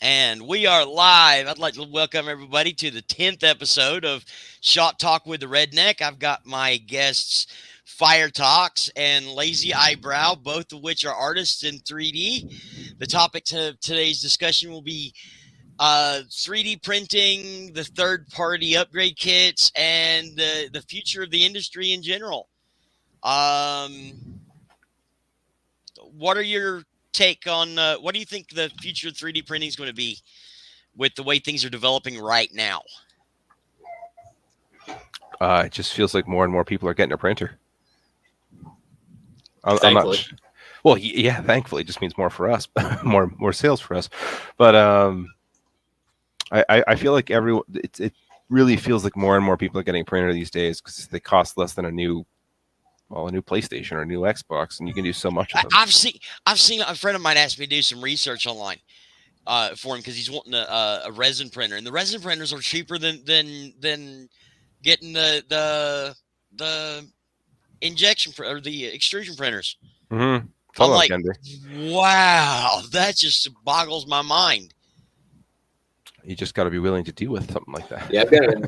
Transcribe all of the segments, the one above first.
And we are live. I'd like to welcome everybody to the 10th episode of Shot Talk with the Redneck. I've got my guests, Fire Talks and Lazy Eyebrow, both of which are artists in 3D. The topic of today's discussion will be 3D printing, the third-party upgrade kits, and the future of the industry in general. What are your take on what do you think the future of 3D printing is going to be with the way things are developing right now? It just feels like more and more people are getting a printer. Thankfully. Well, yeah, thankfully, it just means more for us, more sales for us. But I feel like it really feels like more and more people are getting a printer these days because they cost less than a new PlayStation or a new Xbox, and you can do so much with them. I've seen a friend of mine asked me to do some research online for him because he's wanting a resin printer, and the resin printers are cheaper than getting the injection or the extrusion printers. Mm-hmm. I'm like, wow, that just boggles my mind. You just got to be willing to deal with something like that. Yeah, I've got it.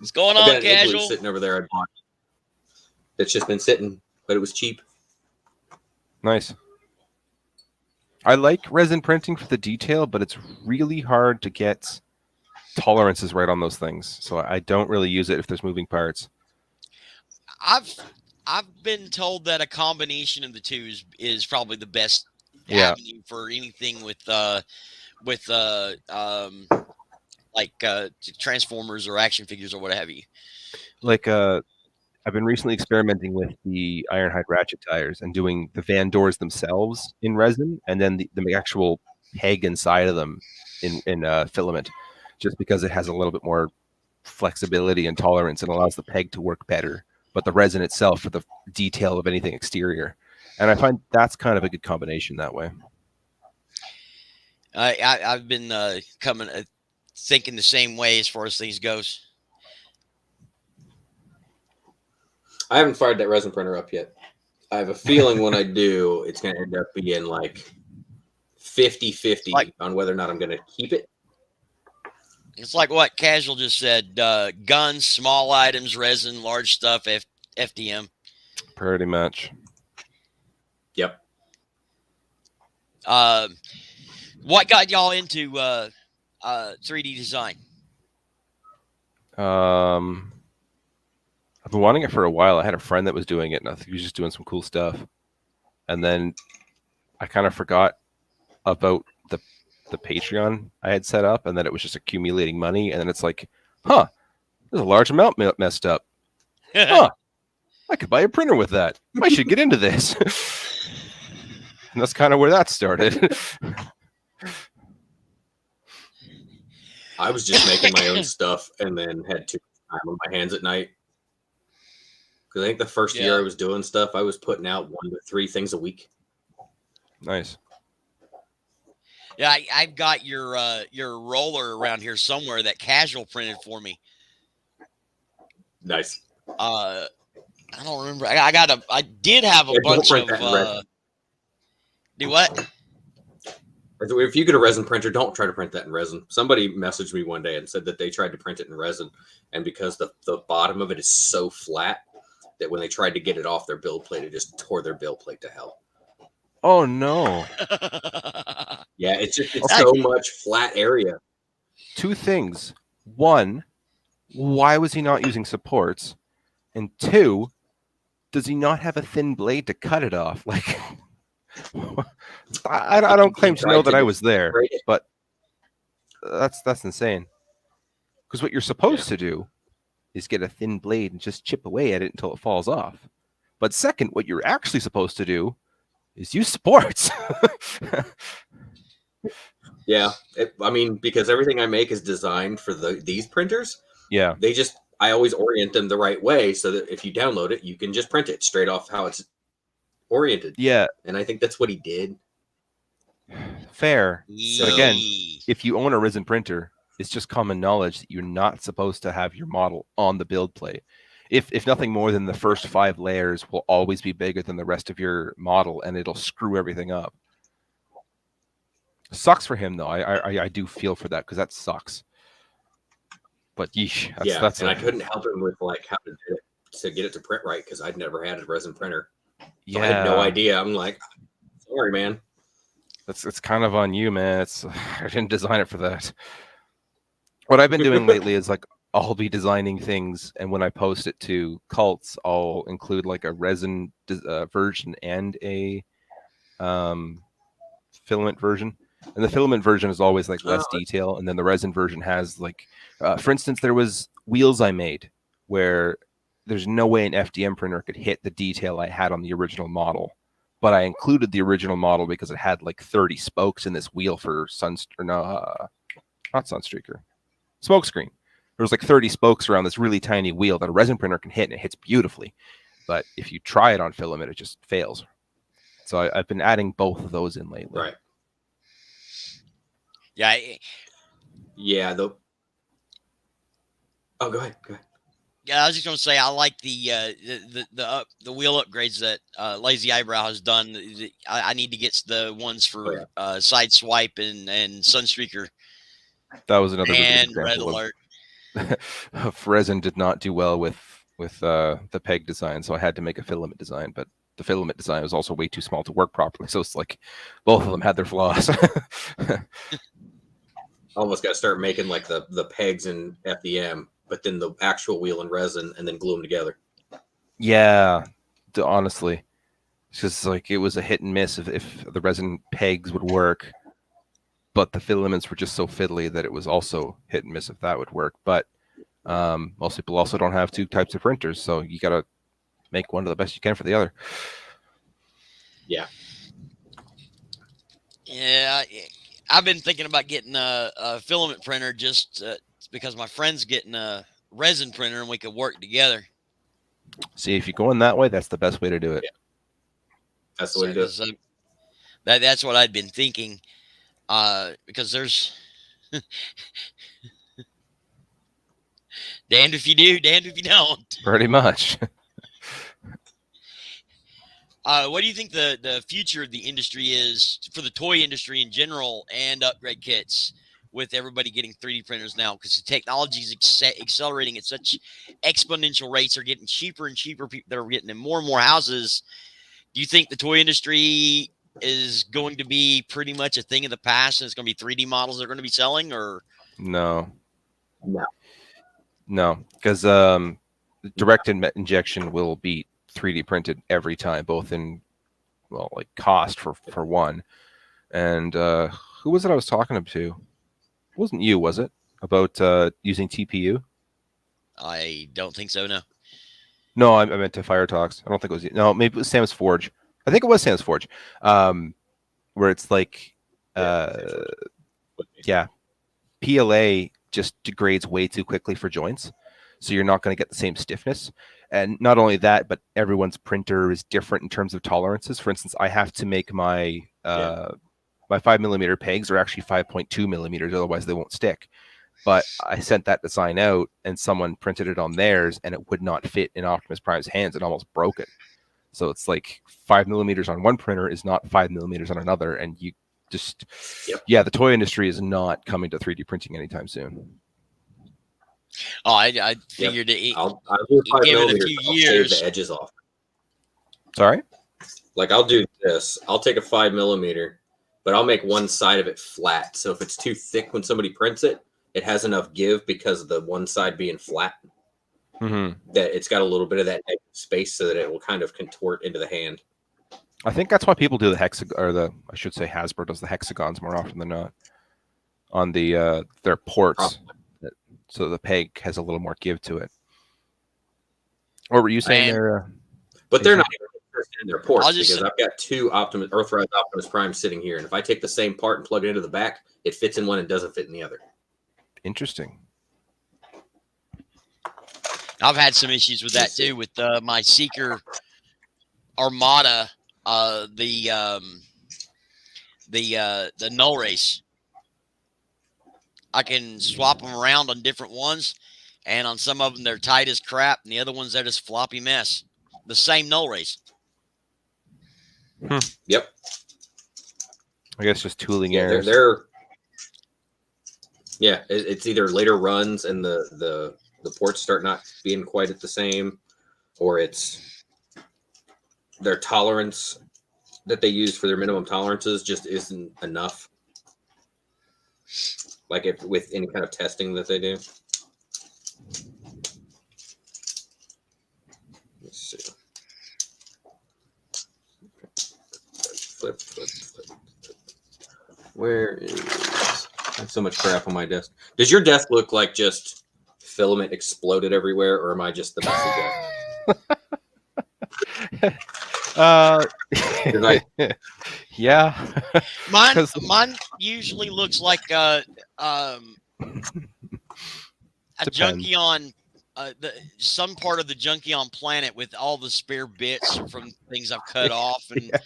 What's going on, Casual? Sitting over there. It's just been sitting, but it was cheap. Nice. I like resin printing for the detail, but it's really hard to get tolerances right on those things. So I don't really use it if there's moving parts. I've been told that a combination of the two is probably the best avenue for anything with Transformers or action figures or what have you. Like I've been recently experimenting with the Ironhide ratchet tires and doing the van doors themselves in resin, and then the actual peg inside of them in filament, just because it has a little bit more flexibility and tolerance and allows the peg to work better, but the resin itself for the detail of anything exterior. And I find that's kind of a good combination that way. I've been thinking the same way as far as things goes. I haven't fired that resin printer up yet. I have a feeling when I do, it's going to end up being like 50-50 on whether or not I'm going to keep it. It's like what Casual just said, guns, small items, resin, large stuff, FDM. Pretty much. Yep. What got y'all into 3D design? I've been wanting it for a while. I had a friend that was doing it, and I think he was just doing some cool stuff. And then I kind of forgot about the Patreon I had set up, and that it was just accumulating money. And then it's like, there's a large amount messed up. I could buy a printer with that. I should get into this. And that's kind of where that started. I was just making my own stuff and then had too much time on my hands at night. Because I think the first year I was doing stuff, I was putting out 1 to 3 things a week. Nice. Yeah, I've got your roller around here somewhere that Casual printed for me. Nice. I don't remember. I did have a bunch of. Do what? If you get a resin printer, don't try to print that in resin. Somebody messaged me one day and said that they tried to print it in resin, and because the bottom of it is so flat that when they tried to get it off their build plate, it just tore their build plate to hell. Oh no! Yeah, it's so much flat area. 2 things. 1, why was he not using supports? And 2, does he not have a thin blade to cut it off? Like, I don't claim to know that I was there, but that's insane. Because what you're supposed to do is get a thin blade and just chip away at it until it falls off. But second, what you're actually supposed to do is use supports. Yeah, because everything I make is designed for these printers. Yeah, I always orient them the right way so that if you download it, you can just print it straight off how it's oriented. Yeah, and I think that's what he did. Fair. But again, if you own a resin printer, it's just common knowledge that you're not supposed to have your model on the build plate. If nothing more than the first 5 layers will always be bigger than the rest of your model, and it'll screw everything up. Sucks for him though. I do feel for that because that sucks. But yeesh, that's and I couldn't help him with like how to do it to get it to print right because I'd never had a resin printer, so I had no idea. I'm like, sorry, man. It's kind of on you, man. I didn't design it for that. What I've been doing lately is like I'll be designing things, and when I post it to cults, I'll include like a resin version and a filament version. And the filament version is always like less detail, and then the resin version has like, for instance, there was wheels I made where there's no way an FDM printer could hit the detail I had on the original model, but I included the original model because it had like 30 spokes in this wheel for not Sunstreaker, Smokescreen. There was like 30 spokes around this really tiny wheel that a resin printer can hit, and it hits beautifully. But if you try it on filament, it just fails. So I've been adding both of those in lately. Right. Yeah. Yeah. Oh, go ahead. Yeah, I was just going to say I like the wheel upgrades that Lazy Eyebrow has done. I need to get the ones for Side Swipe and Sunstreaker. That was another and Red Alert. Resin did not do well with the peg design, so I had to make a filament design. But the filament design was also way too small to work properly, so it's like both of them had their flaws. Almost got to start making like the pegs in FDM, but then the actual wheel and resin, and then glue them together. Yeah, honestly, it's just like it was a hit and miss if the resin pegs would work, but the filaments were just so fiddly that it was also hit and miss if that would work. But most people also don't have two types of printers, so you got to make one of the best you can for the other. Yeah. Yeah, I've been thinking about getting a filament printer just because my friend's getting a resin printer and we could work together. See, if you're going that way, that's the best way to do it. Yeah. That's the way to do it. That's what I'd been thinking, because there's damned if you do, damned if you don't. Pretty much. What do you think the future of the industry is for the toy industry in general and upgrade kits with everybody getting 3D printers now? Because the technology is accelerating at such exponential rates. They're getting cheaper and cheaper. People that are getting in more and more houses. Do you think the toy industry is going to be pretty much a thing of the past and it's going to be 3D models they're going to be selling, or? No, because direct injection will beat 3D printed every time, both in like cost for one, and who was it I was talking to? It wasn't you, was it? About using TPU? I don't think so. No, I meant to Fire Talks. I don't think it was you. No, maybe it was Sam's Forge. I think it was Sam's Forge, where it's like, PLA just degrades way too quickly for joints, so you're not going to get the same stiffness. And not only that, but everyone's printer is different in terms of tolerances. For instance, I have to make my my 5mm pegs are actually 5.2 millimeters, otherwise they won't stick. But I sent that design out, and someone printed it on theirs, and it would not fit in Optimus Prime's hands. It almost broke it. So it's like 5mm on one printer is not 5mm on another, and you just the toy industry is not coming to 3D printing anytime soon. Oh, I figured I'll do 5 give it a millimeters. few I'll years. shave the edges off. Sorry? Like I'll do this. I'll take a 5mm, but I'll make one side of it flat. So if it's too thick when somebody prints it, it has enough give because of the one side being flat. Mm-hmm. That it's got a little bit of that space so that it will kind of contort into the hand. I think that's why people do the hexagon, or I should say Hasbro does the hexagons more often than not on the their ports. So the peg has a little more give to it. What were you saying there? But they're not even in their ports because say, I've got two Earthrise Optimus Prime sitting here, and if I take the same part and plug it into the back, it fits in one and doesn't fit in the other. Interesting. I've had some issues with that too with my Seeker Armada, the null race. I can swap them around on different ones, and on some of them they're tight as crap, and the other ones they're just floppy mess. The same null race. Yep. I guess just tooling Yeah, errors. it's either later runs and the ports start not being quite at the same, or it's their tolerance that they use for their minimum tolerances just isn't enough. Like if with any kind of testing that they do. Let's see. Flip. Where is? I have so much crap on my desk. Does your desk look like just filament exploded everywhere, or am I just the messy guy? Yeah. Mine usually looks like a Depends. Junkion, some part of the Junkion planet with all the spare bits from things I've cut off. And Yeah.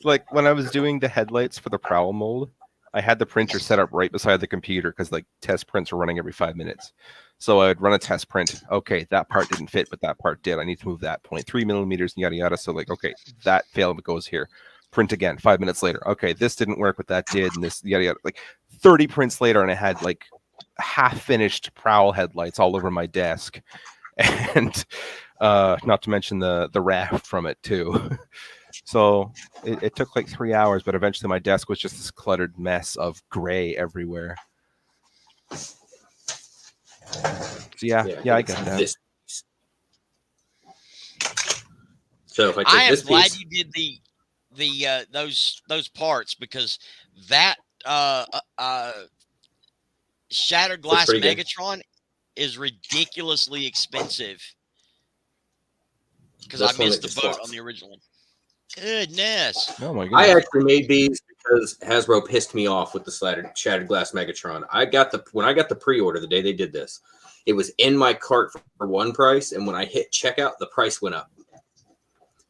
Like when I was doing the headlights for the Prowl mold, I had the printer set up right beside the computer because like test prints are running every 5 minutes. So I would run a test print. Okay, that part didn't fit, but that part did. I need to move that 0.3 millimeters and yada yada. So like, okay, that failed, but goes here. Print again 5 minutes later. Okay, this didn't work, but that did, and this yada yada. Like 30 prints later, and I had like half finished Prowl headlights all over my desk, and not to mention the raft from it too. So it took like 3 hours, but eventually my desk was just this cluttered mess of gray everywhere. So yeah, I get that. So if I I take am this glad piece, you did those parts, because that Shattered Glass pretty good. Megatron is ridiculously expensive, because That's I one missed that the just boat flops. on the original one. Goodness. Oh my I goodness. actually made these because Hasbro pissed me off with the Shattered Glass Megatron. When I got the pre-order the day they did this, it was in my cart for one price, and when I hit checkout, the price went up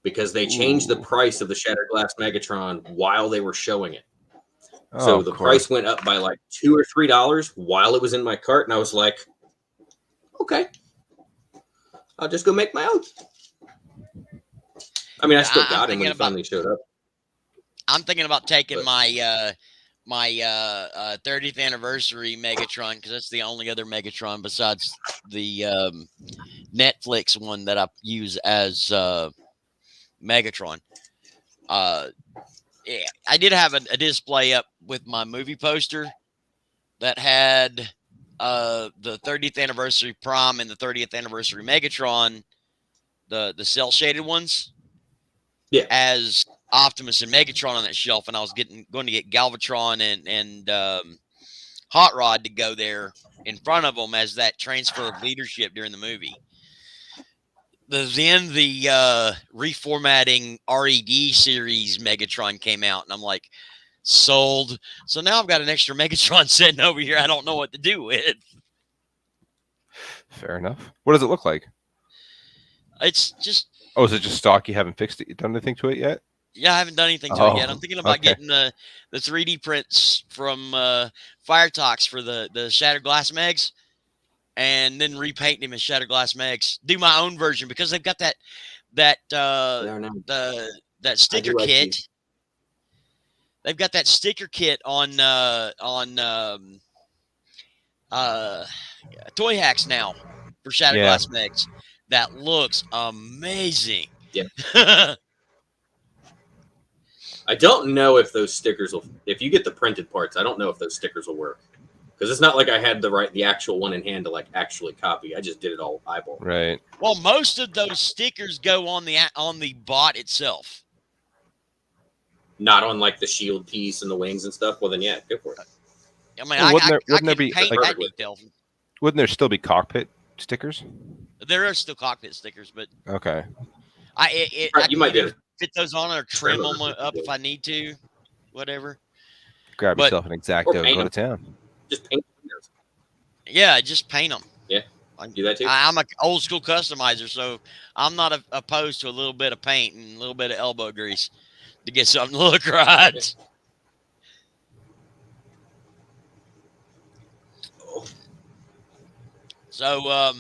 because they changed the Ooh. price of the Shattered Glass Megatron while they were showing it. Oh, So of the course. price went up by like $2 or $3 while it was in my cart, and I was like, okay, I'll just go make my own. I mean, I still got him when he finally showed up. I'm thinking about taking my 30th anniversary Megatron, because that's the only other Megatron besides the Netflix one that I use as Megatron. Yeah, I did have a display up with my movie poster that had the 30th anniversary Prime and the 30th anniversary Megatron, the cell shaded ones, as Optimus and Megatron on that shelf, and I was going to get Galvatron and Hot Rod to go there in front of them as that transfer of leadership during the movie. Then the reformatting RED series Megatron came out, and I'm like, sold. So now I've got an extra Megatron sitting over here I don't know what to do with. Fair enough. What does it look like? It's just... Oh, is it just stock? You haven't fixed it? You done anything to it yet? Yeah, I haven't done anything to it yet. I'm thinking about getting the 3D prints from Fire Talks for the Shattered Glass Megs, and then repainting them as Shattered Glass Megs. Do my own version, because they've got that sticker kit. They've got that sticker kit on Toy Hacks now for Shattered Glass Megs. That looks amazing. Yeah. I don't know if those stickers will. If you get the printed parts, I don't know if those stickers will work, because it's not like I had the actual one in hand to like actually copy. I just did it all eyeball. Right. Well, most of those stickers go on the bot itself. Not on like the shield piece and the wings and stuff. Well, then yeah, go for it. I mean, I can paint that detail. Wouldn't there still be cockpit stickers? There are still cockpit stickers, but okay. I can either fit those on or trim them up if I need to, whatever. Grab yourself an X-Acto and go to town. Just paint them. Yeah, just paint them. Yeah, I can do that too. I'm an old school customizer, so I'm not opposed to a little bit of paint and a little bit of elbow grease to get something to look right. Okay. So,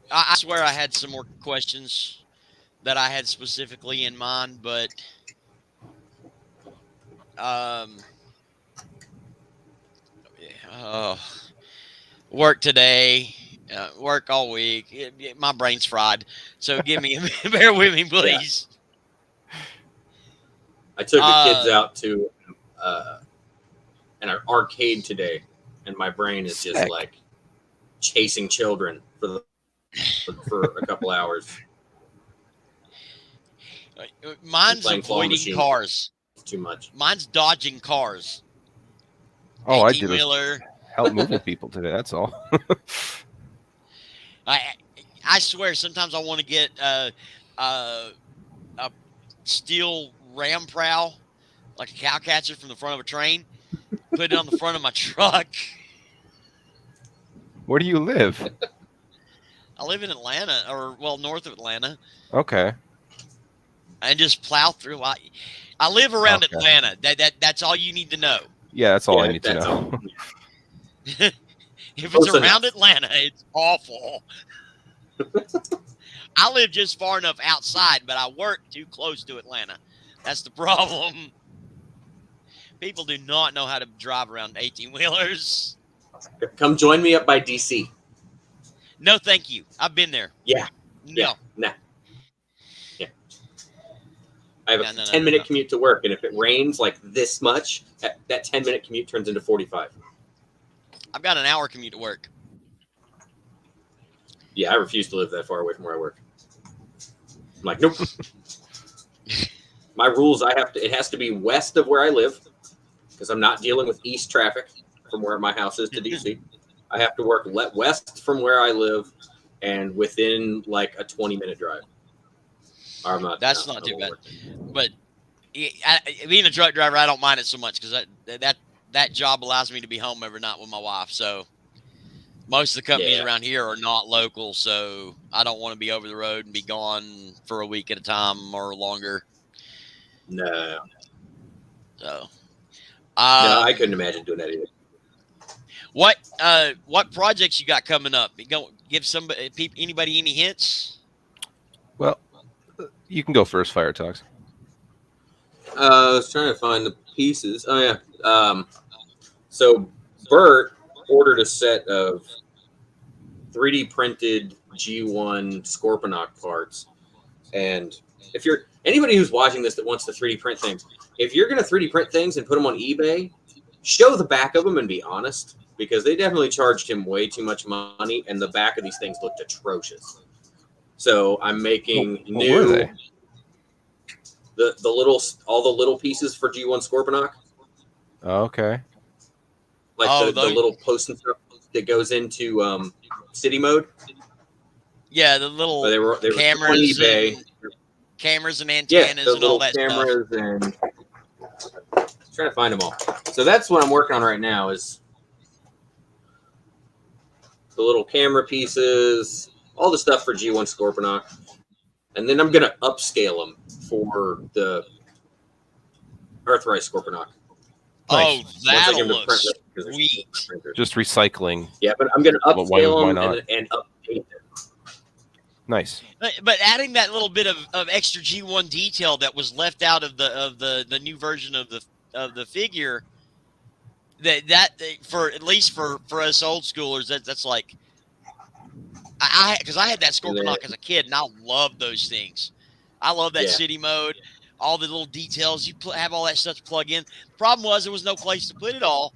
I swear I had some more questions that I had specifically in mind, but Oh, work today, work all week. My brain's fried. So bear with me, please. I took the kids out to an arcade today, and my brain is just Sick. like chasing children for a couple hours. Mine's playing claw avoiding machines. cars. Too much. Mine's dodging cars. Oh, I did Wheeler. help moving people today. That's all. I swear, sometimes I want to get a steel ram prow, like a cow catcher from the front of a train, put it on the front of my truck. Where do you live? I live in Atlanta, north of Atlanta. Okay. And just plow through. I live around Okay. Atlanta. That's all you need to know. Yeah, that's all I need to know. If it's around Atlanta, it's awful. I live just far enough outside, but I work too close to Atlanta. That's the problem. People do not know how to drive around 18-wheelers. Come join me up by DC. No, thank you. I've been there. Yeah. No. Yeah. Nah. Yeah. I have a 10-minute commute to work, and if it rains like this much, that 10-minute commute turns into 45. I've got an hour commute to work. Yeah, I refuse to live that far away from where I work. I'm like, nope. My rules, it has to be west of where I live, because I'm not dealing with east traffic from where my house is to DC. I have to work west from where I live and within like a 20-minute drive. That's not too bad. But being a truck driver, I don't mind it so much because that job allows me to be home every night with my wife. So most of the companies around here are not local, so I don't want to be over the road and be gone for a week at a time or longer. No. So, no, I couldn't imagine doing that either. What projects you got coming up? Give anybody any hints? Well, you can go first, Fire Talks. I was trying to find the pieces. Oh yeah. So Bert ordered a set of 3D printed G1 Scorponok parts, and if you're anybody who's watching this that wants to 3D print things, if you're going to 3D print things and put them on eBay, show the back of them and be honest, because they definitely charged him way too much money, and the back of these things looked atrocious. So I'm making what were they? all the little pieces for G1 Scorponok. Oh, okay. Like the little post and stuff that goes into city mode. Yeah, the little they were cameras on eBay. Cameras and antennas and all that cameras stuff. And I'm trying to find them all. So that's what I'm working on right now is the little camera pieces, all the stuff for G1 Scorponok. And then I'm going to upscale them for the Earthrise Scorponok. Oh, that'll look sweet. Just recycling. Yeah, but I'm going to upscale them and update them. Nice. But adding that little bit of extra G1 detail that was left out of the new version of the figure, that for at least for us old schoolers, that's like because I had that Scorponok as a kid and I loved those things. I love that city mode, all the little details. You have all that stuff to plug in. The problem was there was no place to put it all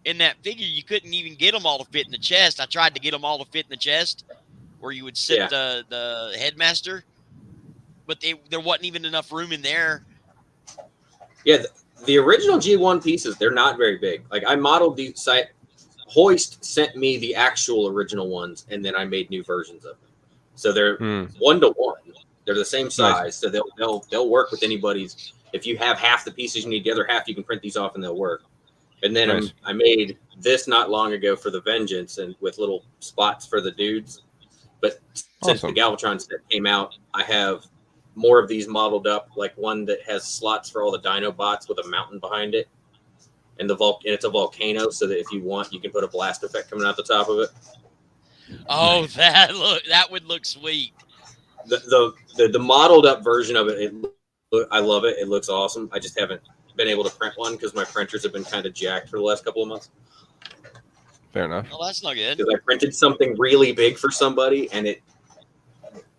in that figure. You couldn't even get them all to fit in the chest. I tried to get them all to fit in the chest where you would sit the headmaster, but there wasn't even enough room in there. Yeah, the original G1 pieces, they're not very big. Like I modeled the site. Hoist sent me the actual original ones, and then I made new versions of them. So they're 1-to-1. They're the same size, so they'll work with anybody's. If you have half the pieces, you need the other half. You can print these off, and they'll work. And then I made this not long ago for the Vengeance, and with little spots for the dudes. But since the Galvatron set came out, I have more of these modeled up, like one that has slots for all the Dinobots with a mountain behind it. And it's a volcano, so that if you want, you can put a blast effect coming out the top of it. Oh, that would look sweet. The modeled up version of it, I love it. It looks awesome. I just haven't been able to print one because my printers have been kind of jacked for the last couple of months. Fair enough. Well, that's not good. Because I printed something really big for somebody, and it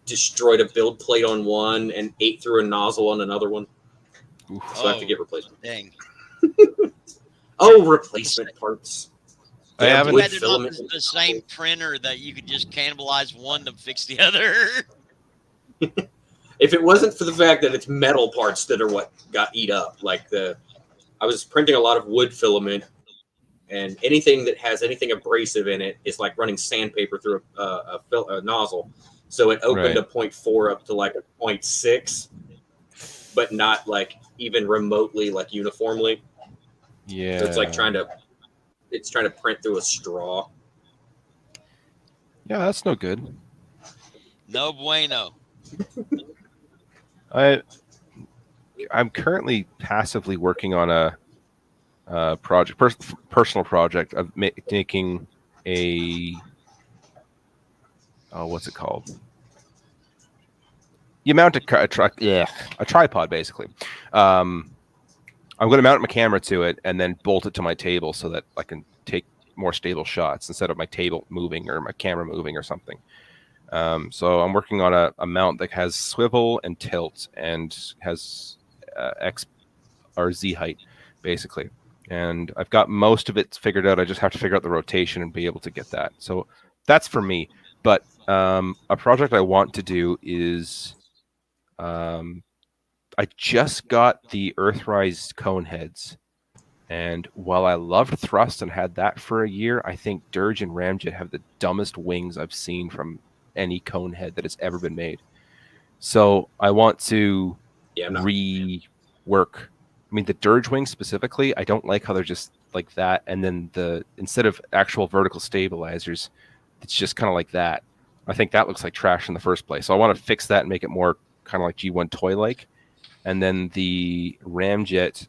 destroyed a build plate on one and ate through a nozzle on another one. Oof. So I have to get replacement. Dang. Oh, replacement parts. I Damn haven't- wood Glad they're not filament. the same printer that you could just cannibalize one to fix the other. If it wasn't for the fact that it's metal parts that are what got eat up, I was printing a lot of wood filament, and anything that has anything abrasive in it is like running sandpaper through a nozzle. So it opened a 0.4 up to like a 0.6, but not like even remotely like uniformly. Yeah. So it's like trying to print through a straw. Yeah, that's no good. No bueno. I'm currently passively working on a project, personal project of making a what's it called? You mount a tripod basically. I'm going to mount my camera to it and then bolt it to my table so that I can take more stable shots instead of my table moving or my camera moving or something. So I'm working on a mount that has swivel and tilt and has X or Z height, basically. And I've got most of it figured out. I just have to figure out the rotation and be able to get that. So that's for me. But a project I want to do is I just got the Earthrise cone heads. And while I loved Thrust and had that for a year, I think Dirge and Ramjet have the dumbest wings I've seen from any cone head that has ever been made. So I want to rework. I mean, the Dirge wings specifically, I don't like how they're just like that. And then instead of actual vertical stabilizers, it's just kind of like that. I think that looks like trash in the first place. So I want to fix that and make it more kind of like G1 toy-like. And then the Ramjet,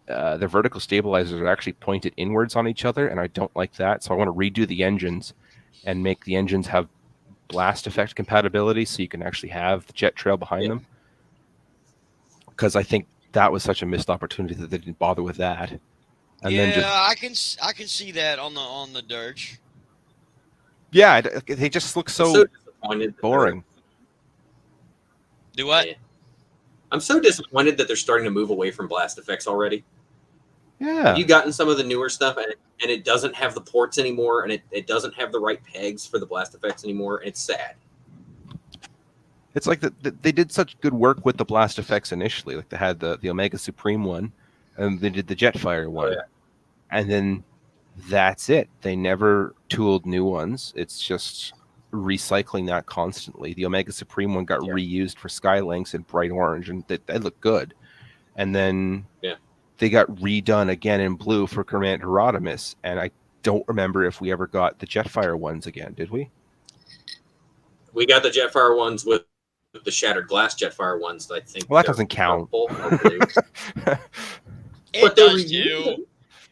the vertical stabilizers are actually pointed inwards on each other, and I don't like that. So I want to redo the engines and make the engines have blast effect compatibility so you can actually have the jet trail behind them. Because I think that was such a missed opportunity that they didn't bother with that. And then I can see that on the Dirge. Yeah, they just look so boring. Do what? Yeah. I'm so disappointed that they're starting to move away from blast effects already. Yeah. Have you gotten some of the newer stuff, and it doesn't have the ports anymore, and it doesn't have the right pegs for the blast effects anymore, and it's sad. It's like they did such good work with the blast effects initially. Like they had the Omega Supreme one, and they did the Jetfire one. And then that's it. They never tooled new ones. It's just recycling that constantly. The Omega Supreme one got reused for Skylinks in bright orange, and they look good. And then they got redone again in blue for Commander Rodimus, and I don't remember if we ever got the Jetfire ones again, did we? We got the Jetfire ones with the shattered glass Jetfire ones. I think. Well, that doesn't count. It does too.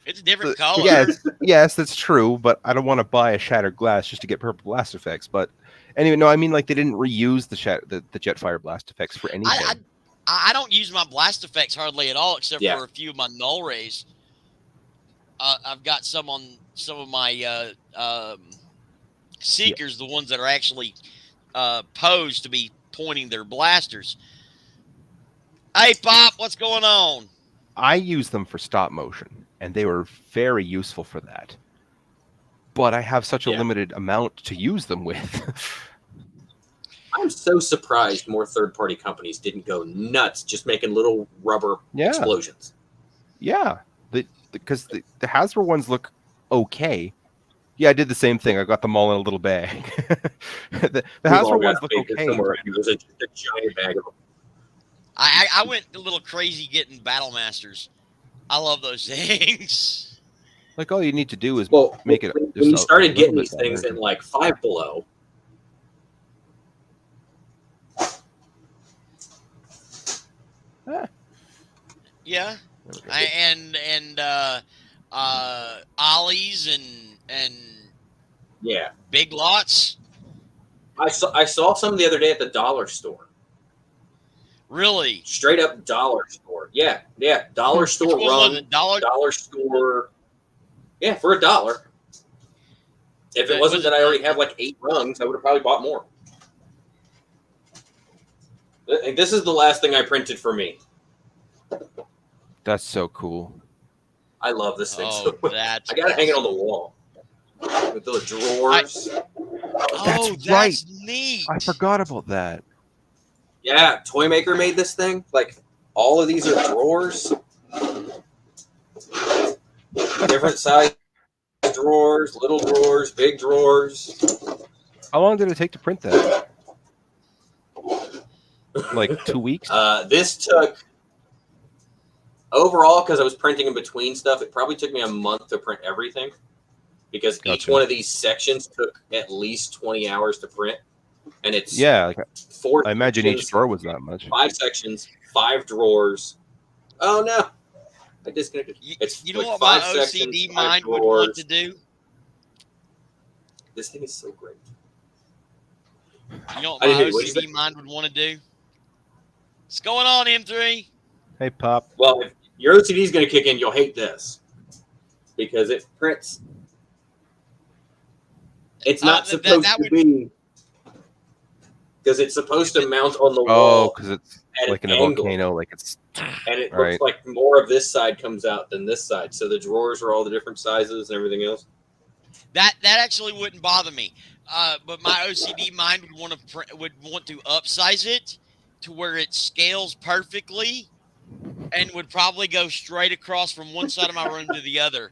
It's a different color. Yes, that's true, but I don't want to buy a shattered glass just to get purple blast effects. But anyway, no, I mean like they didn't reuse the Jetfire blast effects for anything. I don't use my blast effects hardly at all, except for a few of my null rays. I've got some on some of my seekers, the ones that are actually posed to be pointing their blasters. Hey, Pop, what's going on? I use them for stop motion, and they were very useful for that. But I have such a limited amount to use them with. I'm so surprised more third-party companies didn't go nuts just making little rubber explosions. Yeah, because the Hasbro ones look okay. Yeah, I did the same thing. I got them all in a little bag. the Hasbro ones look okay. It was a giant bag of them. I went a little crazy getting Battle Masters. I love those things. Like all you need to do is make it. When you started getting these things in like 5 Below. Yeah, and Ollies and Big Lots. I saw some the other day at the dollar store. Really? Straight up dollar store. Yeah. Dollar Which store one was run. it? Dollar? Dollar store. Yeah, for $1. If it wasn't Was it that I already have like 8 rungs, I would have probably bought more. This is the last thing I printed for me. That's so cool. I love this thing Oh, so much. that's I gotta hang it on the awesome. wall with the drawers. Oh, That's that's neat. I forgot about that. Yeah, Toy Maker made this thing. Like all of these are drawers, different size drawers, little drawers, big drawers. How long did it take to print that? Like 2 weeks? This took overall, because I was printing in between stuff, it probably took me a month to print everything because each Gotcha. one of these sections took at least 20 hours to print, and it's Yeah, like, 4 I imagine sections, each drawer was that much. 5 sections, 5 drawers. Oh no, I disconnected. It's You know like what my 5 sections, OCD 5 mind would drawers. want to do? This thing is so great. You know what I my didn't hear you. What'd you OCD mind would want to do? What's going on, M3? Hey, Pop. Well, if your OCD is going to kick in, you'll hate this because it prints. It's not supposed to be because it's supposed to mount on the Oh, wall because it's at like in an a angle, volcano. Like it's and it right. looks like more of this side comes out than this side. So the drawers are all the different sizes and everything else. That actually wouldn't bother me, but my OCD mind would want to upsize it to where it scales perfectly, and would probably go straight across from one side of my room to the other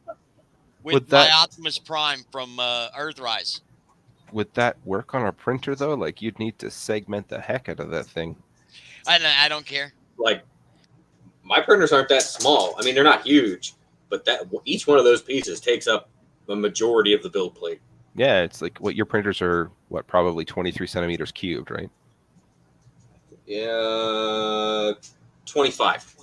with Would my that- Optimus Prime from Earthrise. Would that work on a printer though? Like you'd need to segment the heck out of that thing. I don't care. Like my printers aren't that small. I mean, they're not huge, but that each one of those pieces takes up a majority of the build plate. Yeah, it's like what your printers are. What, probably 23 centimeters cubed, right? Yeah, 25.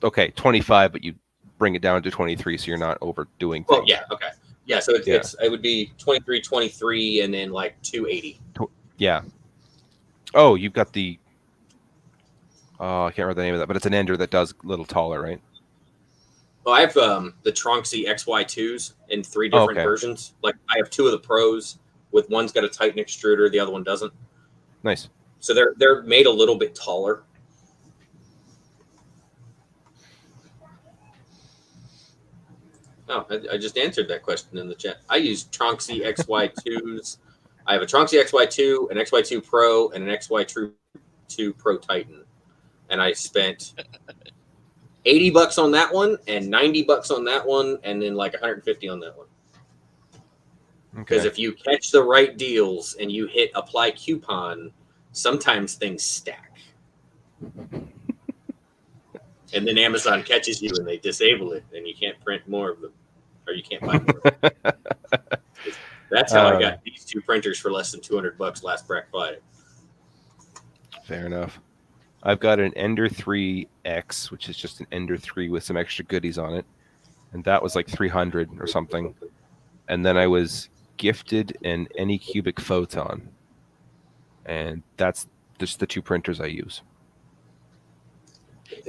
Okay, 25, but you bring it down to 23, so you're not overdoing things. Well, yeah, okay. Yeah, so it would be 23, 23, and then like 280. Yeah. Oh, you've got the. Oh, I can't remember the name of that, but it's an ender that does a little taller, right? Well, I have the Tronxy XY2s in 3 different okay. versions. Like I have 2 of the Pros, with one's got a Titan extruder, the other one doesn't. Nice. So they're made a little bit taller. Oh, I just answered that question in the chat. I use Tronxy XY2s. I have a Tronxy XY2, an XY2 Pro, and an XY2 Pro Titan. And I spent $80 on that one, and $90 on that one, and then like $150 on that one. Because Okay. if you catch the right deals and you hit apply coupon, sometimes things stack. And then Amazon catches you and they disable it, and you can't print more of them, or you can't buy more of them. That's how I got these 2 printers for less than $200 last Black Friday. Fair enough. I've got an Ender 3X, which is just an Ender 3 with some extra goodies on it, and that was like 300 or something. And then I was gifted an Anycubic Photon, and that's just the 2 printers I use.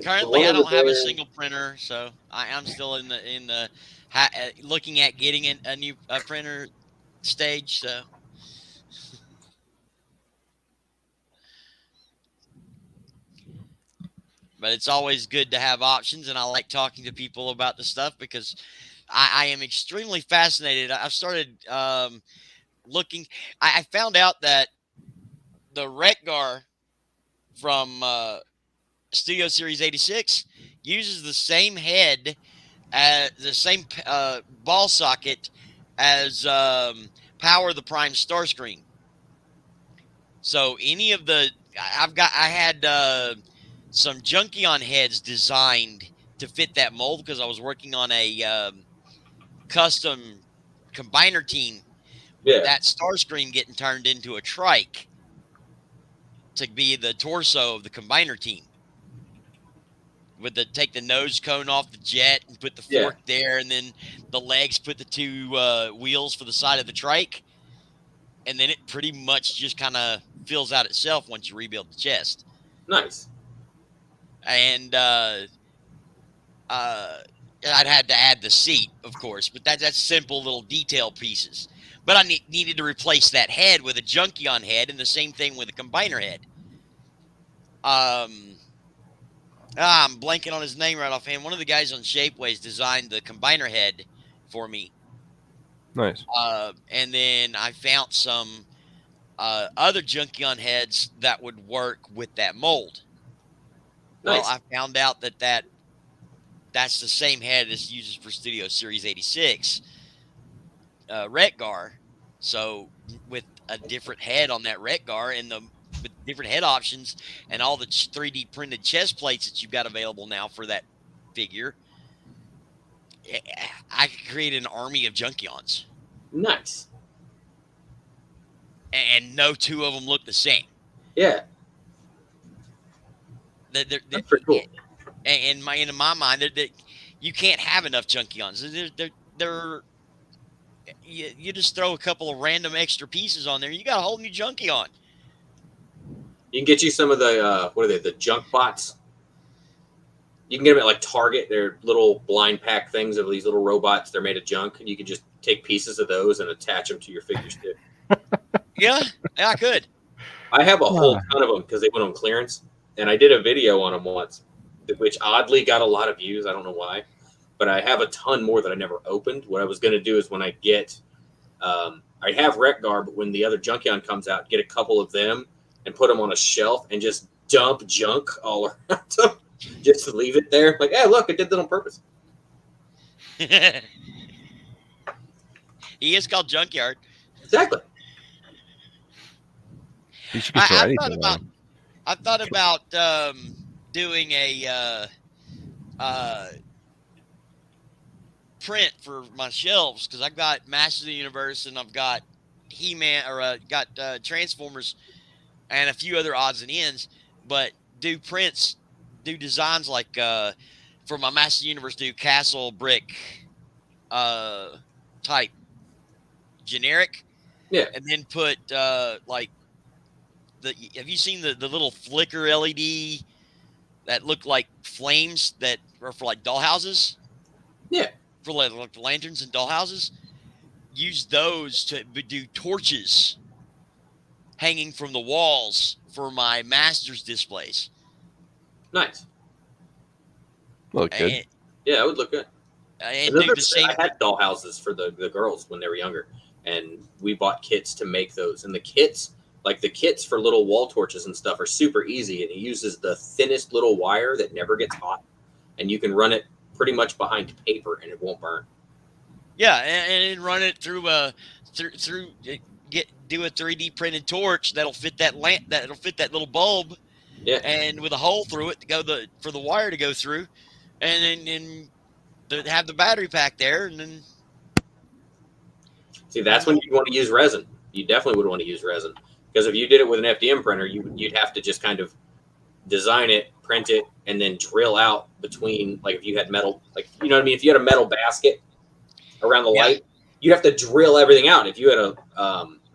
Currently, I don't have a single printer, so I'm still in the looking at getting a new printer stage. So, but it's always good to have options, and I like talking to people about the stuff because I am extremely fascinated. I've started looking. I found out that the Retgar from Studio Series 86 uses the same head, the same ball socket as Power the Prime Starscream. So any of the I had some Junkion heads designed to fit that mold because I was working on a custom combiner team with that Starscream getting turned into a trike to be the torso of the combiner team. With take the nose cone off the jet and put the fork there, and then the legs, put the 2 wheels for the side of the trike, and then it pretty much just kind of fills out itself once you rebuild the chest. Nice. and I'd had to add the seat, of course, but that's simple little detail pieces. But I needed to replace that head with a Junkion head, and the same thing with a combiner head. I'm blanking on his name right offhand. One of the guys on Shapeways designed the combiner head for me. Nice. And then I found some other Junkion heads that would work with that mold. Well, Nice. I found out that's the same head as uses for Studio Series 86 Retgar. So with a different head on that Retgar and with different head options and all the 3D printed chest plates that you've got available now for that figure, I could create an army of Junkions. Nice. And no two of them look the same. Yeah. That's pretty cool. In my mind, you can't have enough Junkions. You just throw a couple of random extra pieces on there, you got a whole new Junkion. You can get you some of the what are they? The junk bots. You can get them at like Target. They're little blind pack things of these little robots. They're made of junk, and you can just take pieces of those and attach them to your figures too. Yeah, I could. I have a whole ton of them because they went on clearance, and I did a video on them once, which oddly got a lot of views. I don't know why, but I have a ton more that I never opened. What I was going to do is when I get, I have Retgar, but when the other Junkion comes out, get a couple of them and put them on a shelf and just dump junk all around them. Just to leave it there. Like, hey, look, I did that on purpose. He is called Junkyard. Exactly. You should get I thought about doing a print for my shelves because I've got Masters of the Universe and I've got He-Man or got Transformers and a few other odds and ends, but do designs like for my Masters of the Universe, do castle brick type generic, yeah, and then put like have you seen the little flicker LED that look like flames that are for like dollhouses? Yeah, for like the lanterns and dollhouses. Use those to do torches hanging from the walls for my Masters displays. Nice. Look good. And, yeah, it would look good. And do the same. I had dollhouses for the girls when they were younger, and we bought kits to make those. And the kits, like the kits for little wall torches and stuff, are super easy, and it uses the thinnest little wire that never gets hot, and you can run it pretty much behind paper, and it won't burn. Yeah, and run it through do a 3D printed torch that'll fit that lamp, that'll fit that little bulb. Yeah, and with a hole through it to go for the wire to go through, and then have the battery pack there, and then see that's when you want to use resin. You definitely would want to use resin because if you did it with an FDM printer, you'd have to just kind of design it, print it, and then drill out between. Like if you had metal, like you know what I mean. If you had a metal basket around the light, you'd have to drill everything out. If you had a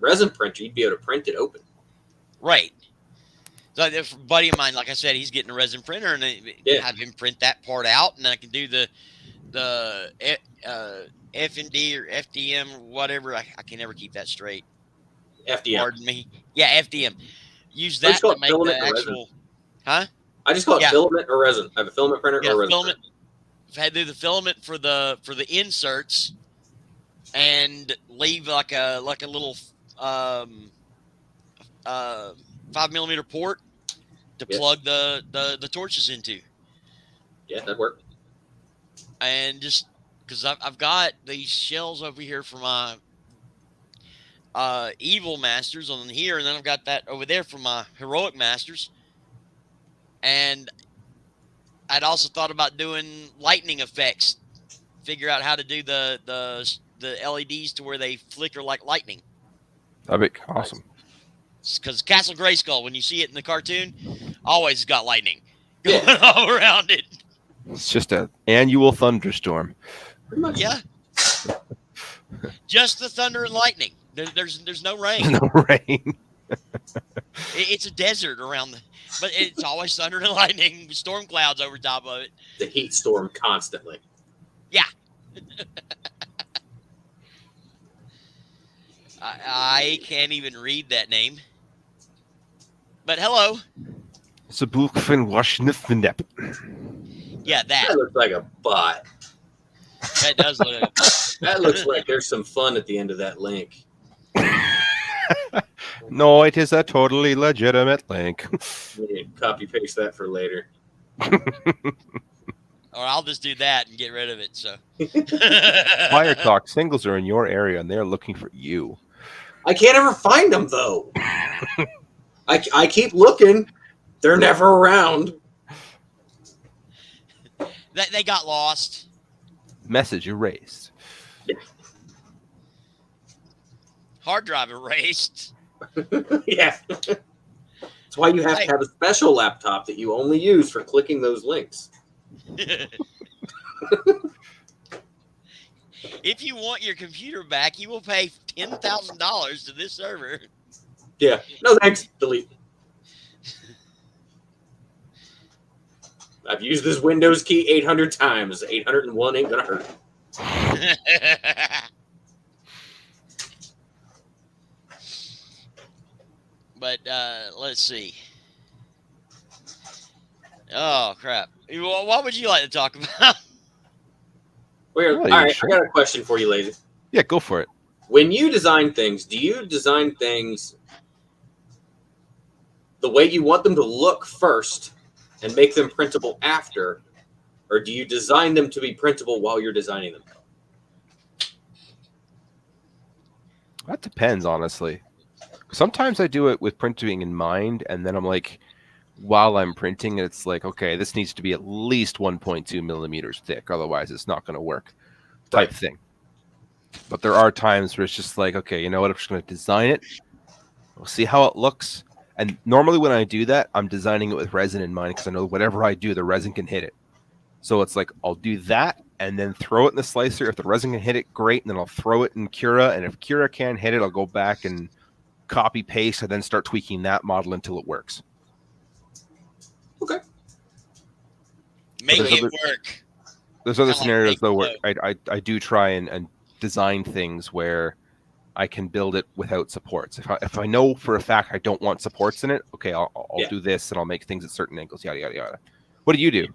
resin printer, you'd be able to print it open. Right. So a buddy of mine, like I said, he's getting a resin printer, and have him print that part out, and then I can do the F&D or FDM or whatever. I can never keep that straight. FDM. Pardon me. Yeah, FDM. Use that to make the actual. Huh? I just call it filament or resin. I have a filament printer or resin. Filament. I've had to do the filament for the inserts, and leave like a little 5mm port to plug the torches into. Yeah, that'd work. And just because I've got these shells over here for my evil masters on here, and then I've got that over there for my heroic masters. And I'd also thought about doing lightning effects. Figure out how to do the LEDs to where they flicker like lightning. That'd be awesome. Because Castle Grayskull, when you see it in the cartoon, always got lightning going all around it. It's just an annual thunderstorm. Yeah. Just the thunder and lightning. There's no rain. No rain. It's a desert around but it's always thunder and lightning, storm clouds over top of it. The heat storm constantly. Yeah. I can't even read that name. But hello. Yeah, that. That looks like a bot. That does look. That looks like there's some fun at the end of that link. No, it is a totally legitimate link. Copy paste that for later. Or I'll just do that and get rid of it. So Fire Talk singles are in your area and they're looking for you. I can't ever find them though. I keep looking. They're never around. They got lost. Message erased. Hard drive erased. Yeah. That's why you have to have a special laptop that you only use for clicking those links. If you want your computer back, you will pay $10,000 to this server. Yeah. No thanks. Delete. I've used this Windows key 800 times. 801 ain't gonna hurt. But let's see. Oh crap! What would you like to talk about? All right, sure. I got a question for you, Lazy. Yeah, go for it. When you design things, do you design things the way you want them to look first and make them printable after, or do you design them to be printable while you're designing them? That depends, honestly. Sometimes I do it with printing in mind, and then I'm like, while I'm printing, it's like, okay, this needs to be at least 1.2 millimeters thick, otherwise it's not going to work, type thing. But there are times where it's just like, okay, you know what, I'm just going to design it. We'll see how it looks. And normally when I do that, I'm designing it with resin in mind because I know whatever I do, the resin can hit it. So it's like, I'll do that and then throw it in the slicer. If the resin can hit it, great. And then I'll throw it in Cura. And if Cura can't hit it, I'll go back and copy paste and then start tweaking that model until it works. Okay. Make it work. There's other scenarios though where I do try and design things where I can build it without supports. If I know for a fact I don't want supports in it, okay, I'll do this and I'll make things at certain angles. Yada yada yada. What do you do?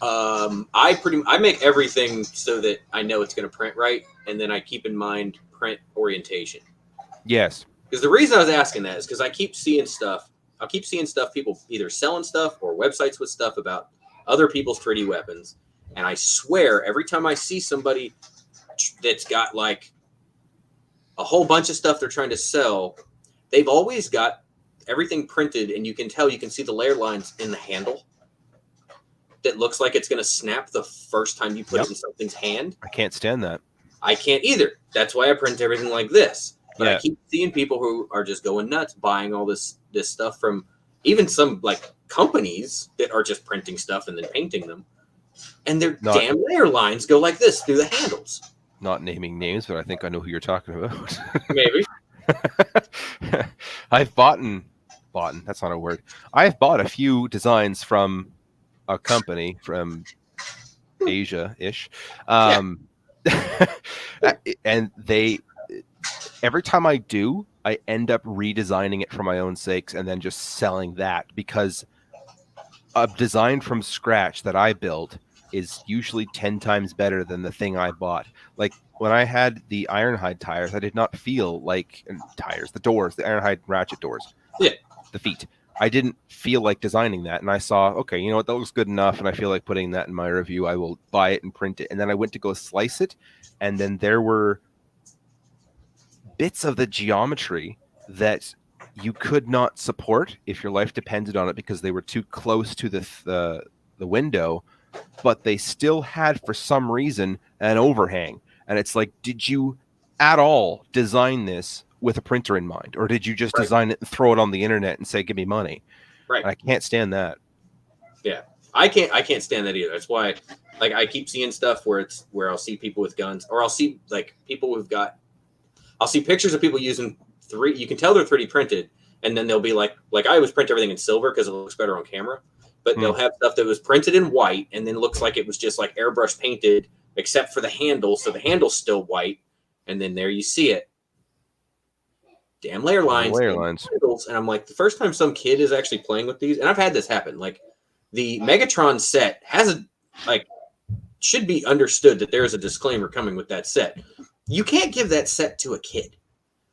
I make everything so that I know it's going to print right, and then I keep in mind print orientation. Yes. Because the reason I was asking that is because I keep seeing stuff. I'll keep seeing stuff, people either selling stuff or websites with stuff about other people's 3D weapons. And I swear, every time I see somebody that's got like a whole bunch of stuff they're trying to sell, they've always got everything printed, and you can see the layer lines in the handle that looks like it's going to snap the first time you put it in something's hand. I can't stand that. I can't either. That's why I print everything like this. But I keep seeing people who are just going nuts buying all this stuff from even some like companies that are just printing stuff and then painting them. And their damn layer lines go like this through the handles. Not naming names, but I think I know who you're talking about. Maybe. I've bought, that's not a word. I've bought a few designs from a company from Asia-ish. And every time I do, I end up redesigning it for my own sakes and then just selling that, because a design from scratch that I built is usually 10 times better than the thing I bought. Like when I had the Ironhide tires, I did not feel like the doors, the Ironhide ratchet doors, the feet. I didn't feel like designing that. And I saw, okay, you know what, that looks good enough. And I feel like putting that in my review. I will buy it and print it. And then I went to go slice it. And then there were bits of the geometry that you could not support if your life depended on it because they were too close to the window, but they still had, for some reason, an overhang. And it's like, did you at all design this with a printer in mind, or did you just design it and throw it on the internet and say, give me money? Right. And I can't stand that. Yeah. I can't stand that either. That's why, like, I keep seeing stuff where I'll see people with guns, or I'll see like people I'll see pictures of people using you can tell they're 3D printed, and then they'll be like I always print everything in silver because it looks better on camera. But they'll have stuff that was printed in white and then looks like it was just like airbrush painted, except for the handle. So the handle's still white. And then there you see it. Damn layer lines. Handles. And I'm like, the first time some kid is actually playing with these, and I've had this happen. Like the Megatron set should be understood that there is a disclaimer coming with that set. You can't give that set to a kid.